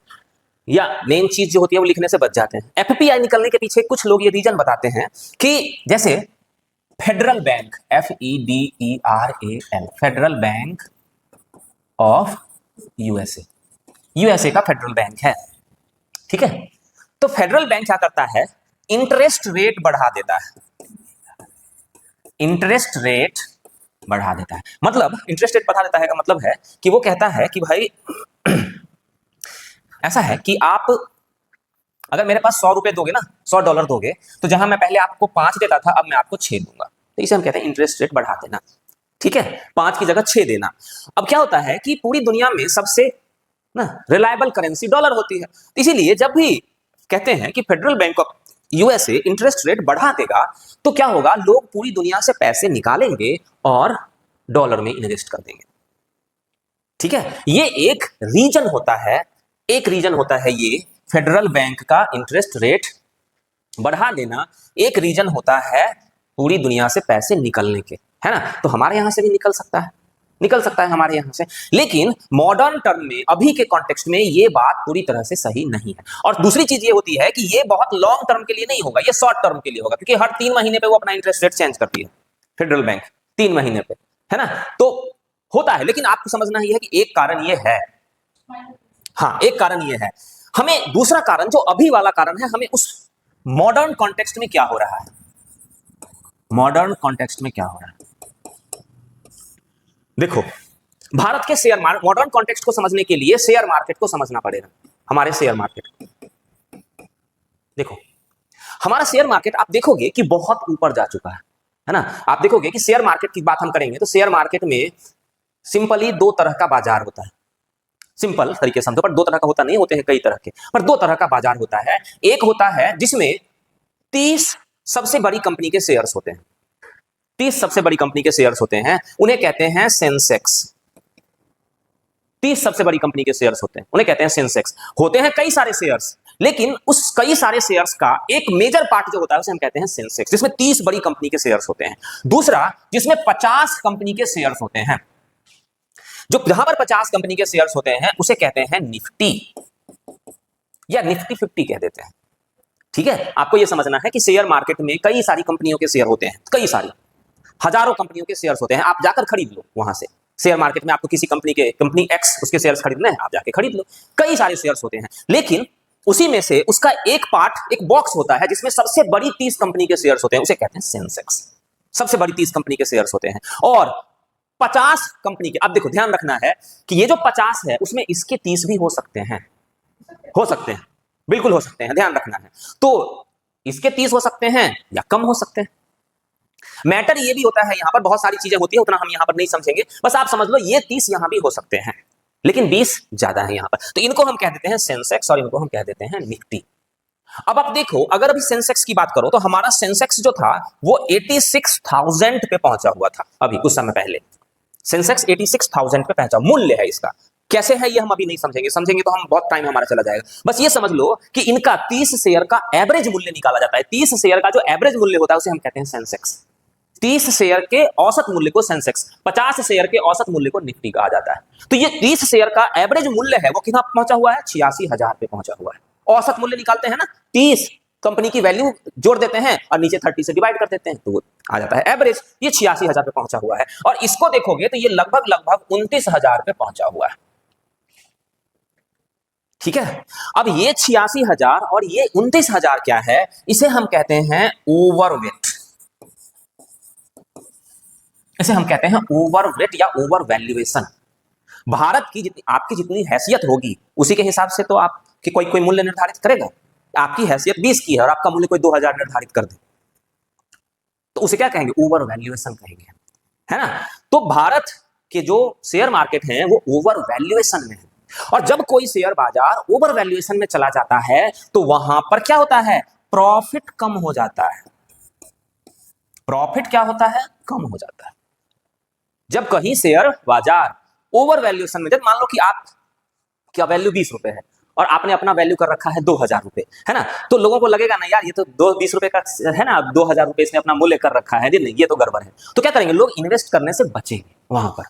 A: या मेन चीज जो होती है वो लिखने से बच जाते हैं। एफपीआई निकलने के पीछे कुछ लोग ये रीजन बताते हैं कि जैसे federal bank, FEDERAL, federal bank of USA, USA का फेडरल बैंक है। ठीक है, तो फेडरल बैंक क्या करता है, इंटरेस्ट रेट बढ़ा देता है, इंटरेस्ट रेट बढ़ा देता है। मतलब इंटरेस्ट रेट बढ़ा देता है का मतलब है कि वो कहता है कि भाई ऐसा है कि आप अगर मेरे पास 100 रुपए दोगे ना, $100 दोगे, तो जहां मैं पहले आपको 5 देता था, अब मैं आपको 6 दूंगा। तो इसे हम कहते हैं इंटरेस्ट रेट बढ़ा देना। ठीक है, 5 की जगह 6 देना। अब क्या होता है कि पूरी दुनिया में सबसे ना, रिलायबल करेंसी डॉलर होती है। इसीलिए जब भी कहते हैं कि federal bank of USA interest rate बढ़ा देगा तो क्या होगा, लोग पूरी दुनिया से पैसे निकालेंगे और डॉलर में इन्वेस्ट कर देंगे। ठीक है, ये एक रीजन होता है, एक रीजन होता है ये फेडरल बैंक का इंटरेस्ट रेट बढ़ा देना, एक रीजन होता है पूरी दुनिया से पैसे निकलने के, है ना। तो हमारे यहां से भी निकल सकता है, निकल सकता है हमारे यहां से, लेकिन मॉडर्न टर्म में अभी के कॉन्टेक्स्ट में ये बात पूरी तरह से सही नहीं है। और दूसरी चीज ये होती है कि ये बहुत लॉन्ग टर्म के लिए नहीं होगा, ये शॉर्ट टर्म के लिए होगा, क्योंकि हर 3 महीने पे वो अपना इंटरेस्ट रेट चेंज करती है फेडरल बैंक, 3 महीने पे, है ना। तो होता है, लेकिन आपको समझना ही है कि एक कारण ये है, हाँ एक कारण ये है। हमें दूसरा कारण, जो अभी वाला कारण है, हमें उस मॉडर्न कॉन्टेक्स्ट में क्या हो रहा है, मॉडर्न कॉन्टेक्स्ट में क्या हो रहा है, देखो भारत के शेयर मार्केट, मॉडर्न कॉन्टेक्स्ट को समझने के लिए शेयर मार्केट को समझना पड़ेगा। हमारे शेयर मार्केट, देखो हमारा शेयर मार्केट आप देखोगे कि बहुत ऊपर जा चुका है ना। आप देखोगे कि शेयर मार्केट की बात हम करेंगे तो शेयर मार्केट में सिंपली 2 तरह का बाजार होता है, सिंपल तरीके से समझो, पर 2 तरह का होता नहीं, होते हैं कई तरह के, पर 2 तरह का बाजार होता है। एक होता है जिसमें 30 सबसे बड़ी कंपनी के शेयर्स होते हैं, 30 सबसे बड़ी कंपनी के शेयर्स होते हैं, उन्हें कहते हैं सेंसेक्स। 30 सबसे बड़ी कंपनी के शेयर्स होते हैं, उन्हें कहते हैं सेंसेक्स। होते हैं कई सारे शेयर्स, लेकिन उस कई सारे शेयर्स का एक मेजर पार्ट जो होता है उसे हम कहते हैं सेंसेक्स, जिसमें 30 बड़ी कंपनी के शेयर्स होते हैं। दूसरा जिसमें 50 कंपनी के शेयर्स होते हैं, जो जहां पर 50 कंपनी के शेयर्स होते हैं उसे कहते हैं निफ्टी, या निफ्टी 50 कह देते हैं। ठीक है, आपको यह समझना है कि शेयर मार्केट में कई सारी कंपनियों के शेयर होते हैं, कई सारी हजारों कंपनियों के शेयर्स होते हैं। आप जाकर खरीद लो वहां से, शेयर मार्केट में आपको किसी कंपनी के, कंपनी एक्स उसके शेयर्स खरीदने हैं, आप जाके खरीद लो, कई सारे शेयर्स होते हैं। लेकिन उसी में से उसका एक पार्ट, एक बॉक्स होता है जिसमें सबसे बड़ी 30 कंपनी के शेयर्स होते हैं, उसे कहते हैं सेंसेक्स। सबसे बड़ी 30 कंपनी के शेयर्स होते हैं। और 50 कंपनी के, अब देखो ध्यान रखना है कि ये जो 50 है उसमें इसके 30 भी हो सकते हैं, हो सकते हैं, बिल्कुल हो सकते हैं, ध्यान रखना है। तो इसके 30 हो सकते हैं या कम हो सकते हैं। मैटर ये भी होता है, यहां पर बहुत सारी चीजें होती है, उतना हम यहां पर नहीं समझेंगे, बस आप समझ लो ये 30 यहां भी हो सकते हैं, लेकिन 20 ज्यादा है यहां पर, तो इनको हम कह देते हैं सेंसेक्स और इनको हम कह देते हैं निफ्टी। अब आप देखो, अगर अभी सेंसेक्स की बात करो तो हमारा सेंसेक्स जो था वो 86,000 पे पहुंचा हुआ था अभी कुछ समय पहले। सेंसेक्स 86,000 पे पहुंचा, मूल्य है इसका, कैसे है ये हम अभी नहीं समझेंगे, समझेंगे तो हम बहुत टाइम हमारा चला जाएगा। बस ये समझ लो कि इनका 30 शेयर का एवरेज मूल्य निकाला जाता है, 30 शेयर का जो एवरेज मूल्य होता है उसे हम कहते हैं सेंसेक्स। 30 शेयर के औसत मूल्य को सेंसेक्स, 50 शेयर के औसत मूल्य को निफ्टी कहा जाता है। तो ये 30 शेयर का एवरेज मूल्य है वो कितना पहुंचा हुआ है, 86,000 पे पहुंचा हुआ है। औसत मूल्य निकालते हैं ना, 30 कंपनी की वैल्यू जोड़ देते हैं और नीचे 30 से डिवाइड कर देते हैं तो आ जाता है एवरेज, ये 86,000 पे पहुंचा हुआ है। और इसको देखोगे तो ये लगभग 29,000 पे पहुंचा हुआ है। ठीक है, अब ये 86,000 और ये 29,000 क्या है, इसे हम कहते हैं ओवरवेट, इसे हम कहते हैं ओवरवेट या ओवर वैल्यूएशन। भारत की जितनी, आपकी जितनी हैसियत होगी उसी के हिसाब से तो आपकी कोई मूल्य निर्धारित करेगा। आपकी हैसियत 20 की है और आपका मूल्य कोई 2,000 निर्धारित कर दे तो उसे क्या कहेंगे, ओवर वैल्यूएशन कहेंगे, है ना। तो भारत के जो शेयर मार्केट हैं वो ओवर वैल्यूएशन में है, और जब कोई शेयर बाजार ओवर वैल्यूएशन में चला जाता है तो वहां पर क्या होता है, प्रॉफिट कम हो जाता है। प्रॉफिट क्या होता है, कम हो जाता है। जब कहीं शेयर बाजार ओवर वैल्यूएशन में, जब मान लो कि आप क्या वैल्यू 20 रुपए है और आपने अपना वैल्यू कर रखा है 2,000 रुपए, है ना, तो लोगों को लगेगा ना यार ये तो 20 रुपए का है ना, 2,000 रुपए इसने अपना मूल्य कर रखा है, नहीं ये तो गड़बड़ है। तो क्या करेंगे, लोग इन्वेस्ट करने से बचेंगे वहां पर,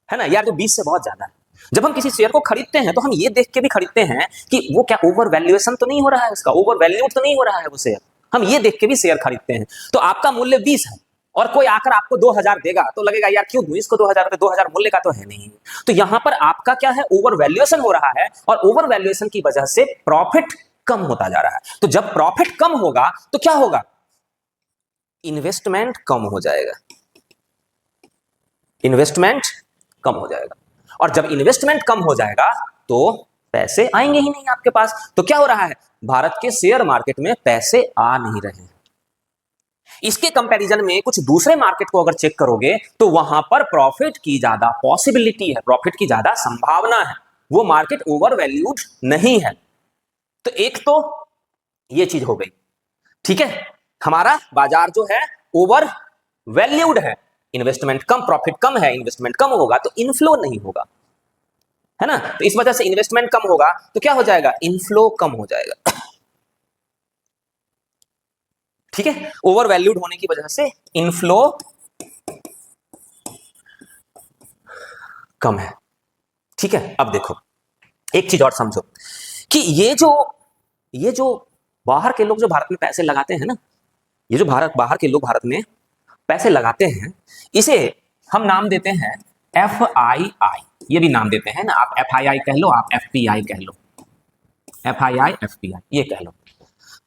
A: है ना, यार जो 20 से बहुत ज्यादा है। जब हम किसी शेयर को खरीदते हैं तो हम ये देख के भी खरीदते हैं कि वो क्या ओवर वैल्यूएशन तो नहीं हो रहा है, उसका ओवर वैल्यूड तो नहीं हो रहा है वो शेयर, हम ये देख के भी शेयर खरीदते हैं। तो आपका मूल्य 20 है और कोई आकर आपको 2,000 देगा तो लगेगा यार क्यों दूं इसको 2,000 रुपए, 2,000 मूल्य का तो है नहीं। तो यहां पर आपका क्या है, ओवर वैल्यूएशन हो रहा है और ओवर वैल्यूएशन की वजह से प्रॉफिट कम होता जा रहा है। तो जब प्रॉफिट कम होगा तो क्या होगा, इन्वेस्टमेंट कम हो जाएगा, इन्वेस्टमेंट कम हो जाएगा, और जब इन्वेस्टमेंट कम हो जाएगा तो पैसे आएंगे ही नहीं आपके पास। तो क्या हो रहा है, भारत के शेयर मार्केट में पैसे आ नहीं रहे हैं। इसके कंपैरिजन में कुछ दूसरे मार्केट को अगर चेक करोगे तो वहां पर प्रॉफिट की ज्यादा पॉसिबिलिटी है, प्रॉफिट की ज्यादा संभावना है, वो मार्केट ओवर वैल्यूड नहीं है। तो एक तो ये चीज हो गई, ठीक है, हमारा बाजार जो है ओवर वैल्यूड है, इन्वेस्टमेंट कम, प्रॉफिट कम है, इन्वेस्टमेंट कम होगा तो इनफ्लो नहीं होगा, है ना। तो इस वजह से इन्वेस्टमेंट कम होगा तो क्या हो जाएगा, इनफ्लो कम हो जाएगा, ठीक है। ओवर वैल्यूड होने की वजह से इनफ्लो कम है, ठीक है। अब देखो एक चीज और समझो कि ये जो बाहर के लोग जो भारत में पैसे लगाते हैं ना, ये जो बाहर के लोग भारत में पैसे लगाते हैं, इसे हम नाम देते हैं FII, ये भी नाम देते हैं ना, आप FII कह लो, आप FPI कह लो, FII FPI ये कह लो।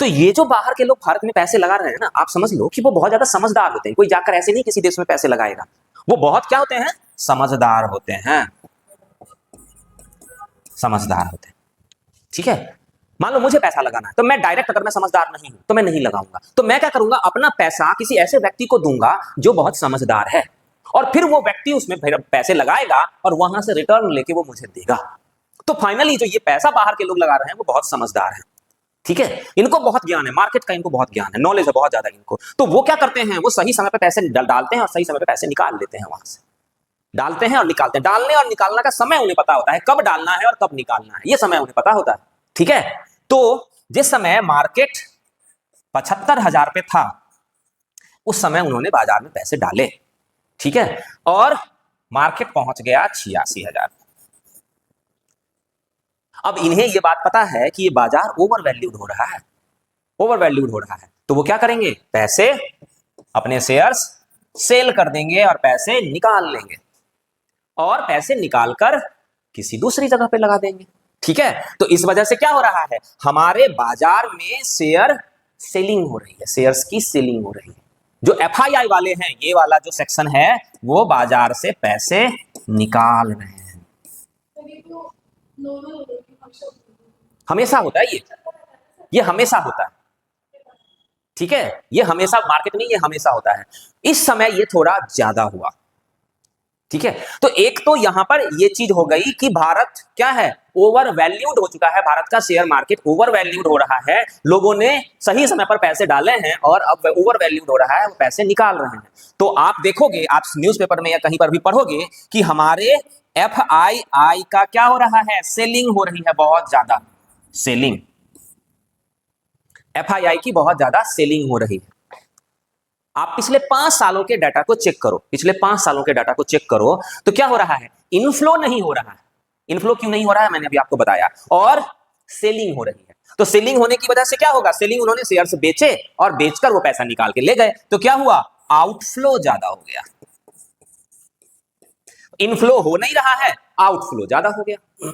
A: तो ये जो बाहर के लोग भारत में पैसे लगा रहे हैं ना, आप समझ लो कि वो बहुत ज्यादा समझदार होते हैं। कोई जाकर ऐसे नहीं किसी देश में पैसे लगाएगा, वो बहुत क्या होते हैं, समझदार होते हैं, समझदार होते हैं, ठीक है। मान लो मुझे पैसा लगाना है तो मैं डायरेक्ट, अगर मैं समझदार नहीं हूं तो मैं नहीं लगाऊंगा, तो मैं क्या करूंगा, अपना पैसा किसी ऐसे व्यक्ति को दूंगा जो बहुत समझदार है, और फिर वो व्यक्ति उसमें पैसे लगाएगा और वहां से रिटर्न लेके वो मुझे देगा। तो फाइनली जो ये पैसा बाहर के लोग लगा रहे हैं वो बहुत समझदार है, ठीक है, इनको बहुत ज्ञान है, मार्केट का इनको बहुत ज्ञान है, नॉलेज है बहुत ज्यादा इनको। तो वो क्या करते हैं, वो सही समय पे पैसे डालते हैं और सही समय पे पैसे निकाल लेते हैं, वहां से डालते हैं और निकालते हैं। डालने और निकालने का समय उन्हें पता होता है, कब डालना है और कब निकालना है, ये समय उन्हें पता होता है, ठीक है। तो जिस समय मार्केट 75,000 पे था, उस समय उन्होंने बाजार में पैसे डाले, ठीक है, और मार्केट पहुंच गया 86,000। अब इन्हें यह बात पता है कि ये बाजार ओवर वैल्यूड हो रहा है, ओवर वैल्यूड हो रहा है, तो वो क्या करेंगे, पैसे, अपने शेयर्स सेल कर देंगे और पैसे निकाल लेंगे, और पैसे निकालकर किसी दूसरी जगह पे लगा देंगे, ठीक है। तो इस वजह से क्या हो रहा है, हमारे बाजार में शेयर सेलिंग हो रही है, शेयर्स की सेलिंग हो रही है। जो FII वाले हैं, ये वाला जो सेक्शन है, वो बाजार से पैसे निकाल रहे हैं। हमेशा होता है ये हमेशा होता है, ठीक है, ये हमेशा मार्केट में ये हमेशा होता है। इस समय ये थोड़ा ज्यादा हुआ, ठीक है। तो एक तो यहां पर ये चीज हो गई कि भारत क्या है, ओवर वैल्यूड हो चुका है, भारत का शेयर मार्केट ओवर वैल्यूड हो रहा है, लोगों ने सही समय पर पैसे डाले हैं और अब ओवर वैल्यूड हो रहा है, वो पैसे निकाल रहे हैं। तो आप देखोगे, आप न्यूज़पेपर में या कहीं पर भी पढ़ोगे कि हमारे FII का क्या हो रहा है, सेलिंग हो रही है, बहुत ज्यादा सेलिंग, FII की बहुत ज्यादा सेलिंग हो रही है। आप पिछले 5 सालों के डाटा को चेक करो, पिछले 5 सालों के डाटा को चेक करो, तो क्या हो रहा है, इनफ्लो नहीं हो रहा है। इनफ्लो क्यों नहीं हो रहा है, मैंने अभी आपको बताया, और सेलिंग हो रही है। तो सेलिंग होने की वजह से क्या होगा, सेलिंग, उन्होंने शेयर्स बेचे और बेचकर वो पैसा निकाल के ले गए, तो क्या हुआ, आउटफ्लो ज्यादा हो गया। इनफ्लो हो नहीं रहा है, आउटफ्लो ज्यादा हो गया।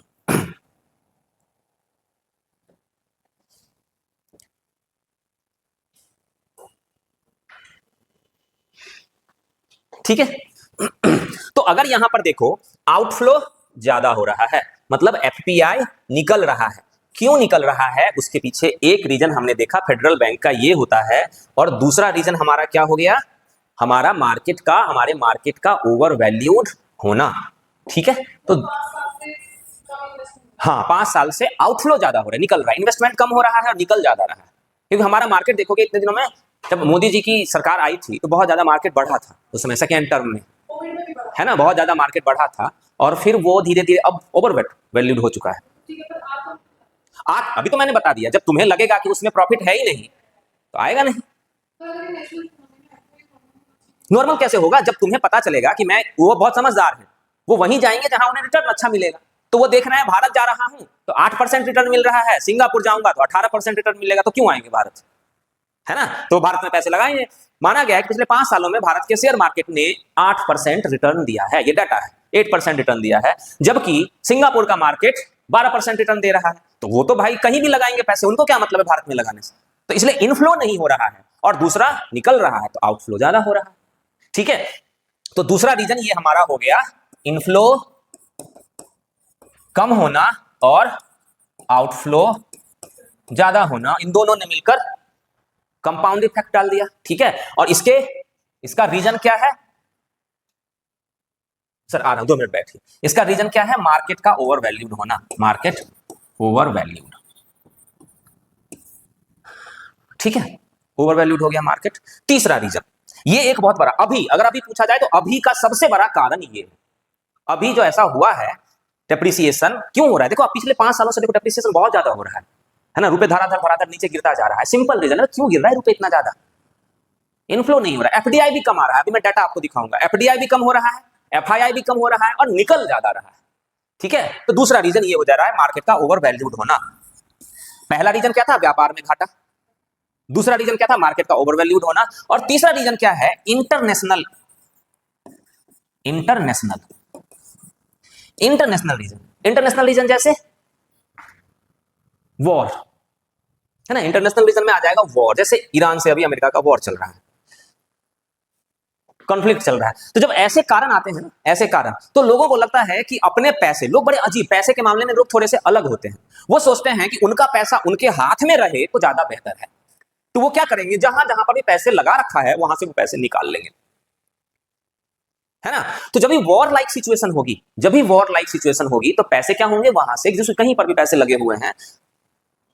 A: ठीक है। तो अगर यहां पर देखो आउटफ्लो ज्यादा हो रहा है, मतलब FPI निकल रहा है। क्यों निकल रहा है, उसके पीछे एक रीजन हमने देखा फेडरल बैंक का ये होता है, और दूसरा रीजन हमारा क्या हो गया, हमारा मार्केट का, हमारे मार्केट का ओवर वैल्यूड होना, ठीक है। तो हाँ, 5 साल से आउटफ्लो ज्यादा हो रहा है, निकल रहा है, इन्वेस्टमेंट कम हो रहा है और निकल ज्यादा रहा है। क्योंकि हमारा मार्केट देखोगे इतने दिनों में, जब मोदी जी की सरकार आई थी तो बहुत ज्यादा मार्केट बढ़ा था उस समय, सेकेंड टर्म में, है ना, बहुत ज्यादा मार्केट बढ़ा था, और फिर वो धीरे धीरे अब ओवर वैल्यूड हो चुका है। अभी तो मैंने बता दिया, जब तुम्हें लगेगा कि उसमें प्रॉफिट है ही नहीं तो आएगा नहीं। नॉर्मल कैसे होगा, जब तुम्हें पता चलेगा कि मैं, वो बहुत समझदार है, वो वहीं जाएंगे जहां उन्हें रिटर्न अच्छा मिलेगा। तो वो देख रहे हैं भारत जा रहा हूं तो 8% रिटर्न मिल रहा है, सिंगापुर जाऊंगा तो 18% रिटर्न मिलेगा, तो क्यों आएंगे भारत, है ना। तो भारत में पैसे लगाएंगे। माना गया है कि पिछले 5 सालों में भारत के शेयर मार्केट ने 8% रिटर्न दिया है, ये डाटा है, 8% रिटर्न दिया है, जबकि सिंगापुर का मार्केट 12% रिटर्न दे रहा है। तो वो तो भाई कहीं भी लगाएंगे पैसे, उनको क्या मतलब है भारत में लगाने से। तो इसलिए इनफ्लो नहीं हो रहा है, और दूसरा निकल रहा है तो आउटफ्लो ज्यादा हो रहा है, ठीक है। तो दूसरा रीजन ये हमारा हो गया, इनफ्लो कम होना और आउटफ्लो ज्यादा होना, इन दोनों ने मिलकर कंपाउंड इफेक्ट डाल दिया, ठीक है। और इसका रीजन क्या है, सर आ रहा हूं, 2 मिनट बैठिए। इसका रीजन क्या है? मार्केट का ओवर वैल्यूड होना, मार्केट ओवर वैल्यूड, ठीक है, ओवर वैल्यूड हो गया मार्केट। तीसरा रीजन, ये एक बहुत बड़ा, अभी अगर अभी पूछा जाए तो अभी का सबसे बड़ा कारण ये है, अभी जो ऐसा हुआ है डेप्रिसिएशन क्यों हो रहा है? देखो, अब पिछले 5 सालों से देखो डेप्रिसिएशन बहुत ज्यादा हो रहा है ना, रुपए धराधर नीचे गिरता जा रहा है। सिंपल रीजन है, क्यों गिर रहा है रुपए इतना ज्यादा? इनफ्लो नहीं हो रहा है, एफडीआई भी कम आ रहा है। अभी मैं डाटा आपको दिखाऊंगा, एफडीआई भी कम हो रहा है, एफआईआई भी कम हो रहा है और निकल ज्यादा रहा है, ठीक है। तो दूसरा रीजन ये हो जा रहा है मार्केट का ओवर वैल्यूड होना। पहला रीजन क्या था? व्यापार में घाटा। दूसरा रीजन क्या था? मार्केट का ओवर वैल्यूड होना। और तीसरा रीजन क्या है? International reason. इंटरनेशनल रीजन जैसे वॉर, है ना, इंटरनेशनल रीजन में आ जाएगा वॉर। जैसे ईरान से अभी अमेरिका का वॉर चल रहा है, कॉन्फ्लिक्ट चल रहा है। तो जब ऐसे कारण आते हैं ना, ऐसे कारण, तो लोगों को लगता है कि अपने पैसे, लोग बड़े अजीब, पैसे के मामले में लोग थोड़े से अलग होते हैं। वो सोचते हैं कि उनका पैसा उनके हाथ में रहे तो ज्यादा बेहतर है। तो वो क्या करेंगे? जहां जहां पर भी पैसे लगा रखा है वहां से वो पैसे निकाल लेंगे, है ना। तो जब भी वॉर लाइक सिचुएशन होगी, तो पैसे क्या होंगे? वहां से, जिसमें कहीं पर भी पैसे लगे हुए हैं,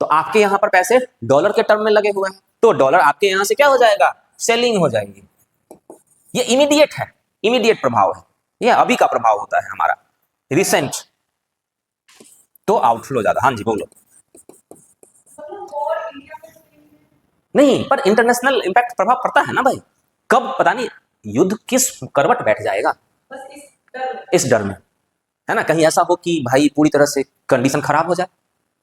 A: तो आपके यहां पर पैसे डॉलर के टर्म में लगे हुए हैं, तो डॉलर आपके यहां से क्या हो जाएगा? सेलिंग हो जाएगी। ये इमीडिएट है, इमीडिएट प्रभाव है, ये अभी का प्रभाव होता है हमारा, रिसेंट। तो आउटफ्लो ज्यादा। हाँ जी बोलो। नहीं, पर इंटरनेशनल इंपैक्ट प्रभाव पड़ता है ना भाई, कब पता नहीं युद्ध किस करवट बैठ जाएगा, इस डर में, है ना। कहीं ऐसा हो कि भाई पूरी तरह से कंडीशन खराब हो जाए,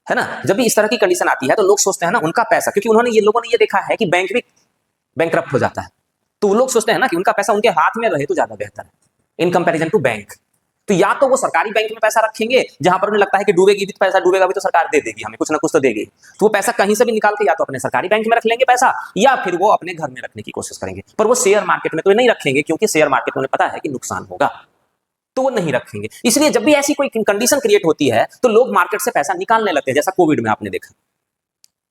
A: है ना। जब भी इस तरह की कंडीशन आती है तो लोग सोचते हैं ना उनका पैसा, क्योंकि लोगों ने ये देखा है कि बैंक भी बैंकरप्ट हो जाता है, तो वो लोग सोचते हैं ना कि उनका पैसा उनके हाथ में रहे तो ज्यादा बेहतर है इन कंपैरिजन टू बैंक। तो या तो वो सरकारी बैंक में पैसा रखेंगे जहां पर उन्हें लगता है कि डूबेगी भी तो पैसा डूबेगा भी तो सरकार दे देगी, हमें कुछ ना कुछ तो देगी, तो वो पैसा कहीं से भी निकाल के या तो अपने सरकारी बैंक में रख लेंगे पैसा, या फिर वो अपने घर में रखने की कोशिश करेंगे। पर वो शेयर मार्केट में तो नहीं रखेंगे, क्योंकि शेयर मार्केट में उन्हें पता है कि नुकसान होगा, तो वो नहीं रखेंगे। इसलिए जब भी ऐसी कोई कंडीशन क्रिएट होती है तो लोग मार्केट से पैसा निकालने लगते हैं। जैसा कोविड में आपने देखा,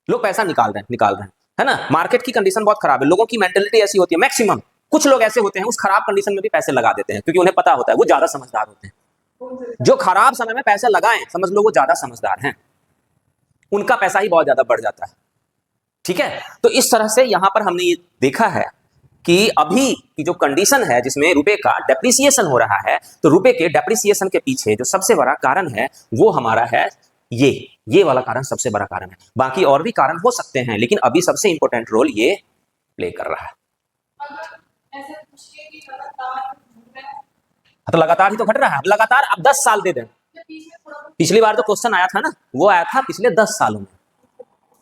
A: लोग पैसा निकाल रहे हैं, है ना। मार्केट की कंडीशन बहुत खराब है, लोगों की मेंटेलिटी ऐसी होती है, मैक्सिमम कुछ लोग ऐसे होते हैं उस खराब कंडीशन में भी पैसे लगा देते हैं, क्योंकि उन्हें पता होता है, वो ज्यादा समझदार होते हैं। जो खराब समय में पैसे लगाएं, समझ लो वो ज्यादा समझदार हैं, उनका पैसा ही बहुत ज्यादा बढ़ जाता है, ठीक है। तो इस तरह से यहां पर हमने ये देखा है कि अभी की जो कंडीशन है जिसमें रुपए का डेप्रिसिएशन हो रहा है, तो रुपए के डेप्रिसिएशन के पीछे जो सबसे बड़ा कारण है वो हमारा है ये वाला कारण सबसे बड़ा कारण है। बाकी और भी कारण हो सकते हैं, लेकिन अभी सबसे इंपॉर्टेंट रोल ये प्ले कर रहा है। तो लगातार ही तो घट रहा है, लगातार अब 10 साल दे दें। पिछली बार जो क्वेश्चन आया था ना, वो आया था पिछले 10 सालों में,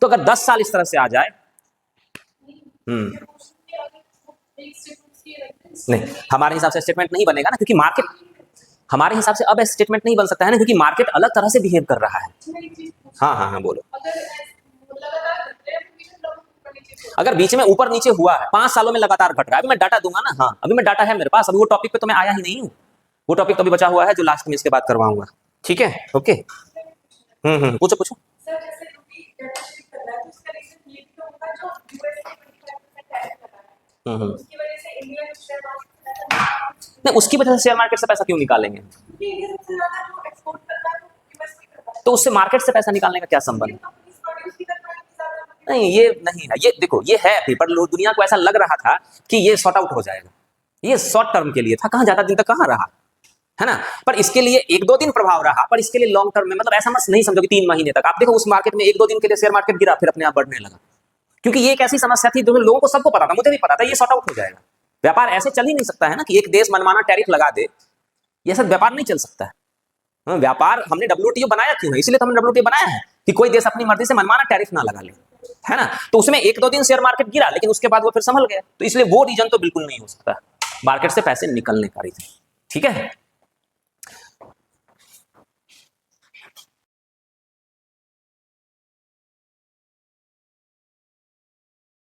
A: तो अगर 10 साल इस तरह से आ जाए, नहीं, हमारे हिसाब से स्टेटमेंट नहीं बनेगा ना, क्योंकि मार्केट हमारे हिसाब से अब स्टेटमेंट नहीं बन सकता है ना, क्योंकि मार्केट अलग तरह से बिहेव कर रहा है। हाँ बोलो। अगर बीच में ऊपर नीचे हुआ है, 5 सालों में लगातार घट रहा है, अभी मैं डाटा दूंगा ना, हाँ अभी मैं डाटा है मेरे पास, अभी वो टॉपिक पे तो मैं आया ही नहीं हूँ, वो टॉपिक तो अभी बचा हुआ है जो लास्ट में इसके बाद करवाऊंगा, ठीक है। ओके, पूछो। नहीं, उसकी वजह से शेयर मार्केट से पैसा क्यों निकालेंगे? तो उससे मार्केट से पैसा निकालने का क्या संबंध? नहीं, ये नहीं है, ये देखो, ये है पेपर, दुनिया को ऐसा लग रहा था कि ये सॉर्ट आउट हो जाएगा, ये शॉर्ट टर्म के लिए था, कहां ज्यादा दिन तक कहां रहा, है ना। पर इसके लिए 1-2 दिन प्रभाव रहा, पर इसके लिए लॉन्ग टर्म में, मतलब ऐसा मत नहीं समझो कि 3 महीने तक। आप देखो उस मार्केट में 1-2 दिन के लिए शेयर मार्केट गिरा, फिर अपने आप बढ़ने लगा, क्योंकि ये एक ऐसी समस्या थी जो लोगों को, सबको पता था, मुझे भी पता था, ये सॉर्ट आउट हो जाएगा। व्यापार ऐसे चल ही नहीं सकता है ना कि एक देश मनमाना टैरिफ लगा दे, ये सब व्यापार नहीं चल सकता है। व्यापार हमने WTO बनाया क्यों है? इसलिए तो हमने WTO बनाया है कि कोई देश अपनी मर्जी से मनमाना टैरिफ ना लगा ले, है ना। तो उसमें 1-2 दिन शेयर मार्केट गिरा, लेकिन उसके बाद वो फिर संभल गया, तो इसलिए वो रीजन तो बिल्कुल नहीं हो सकता मार्केट से पैसे निकलने का रीजन, ठीक है।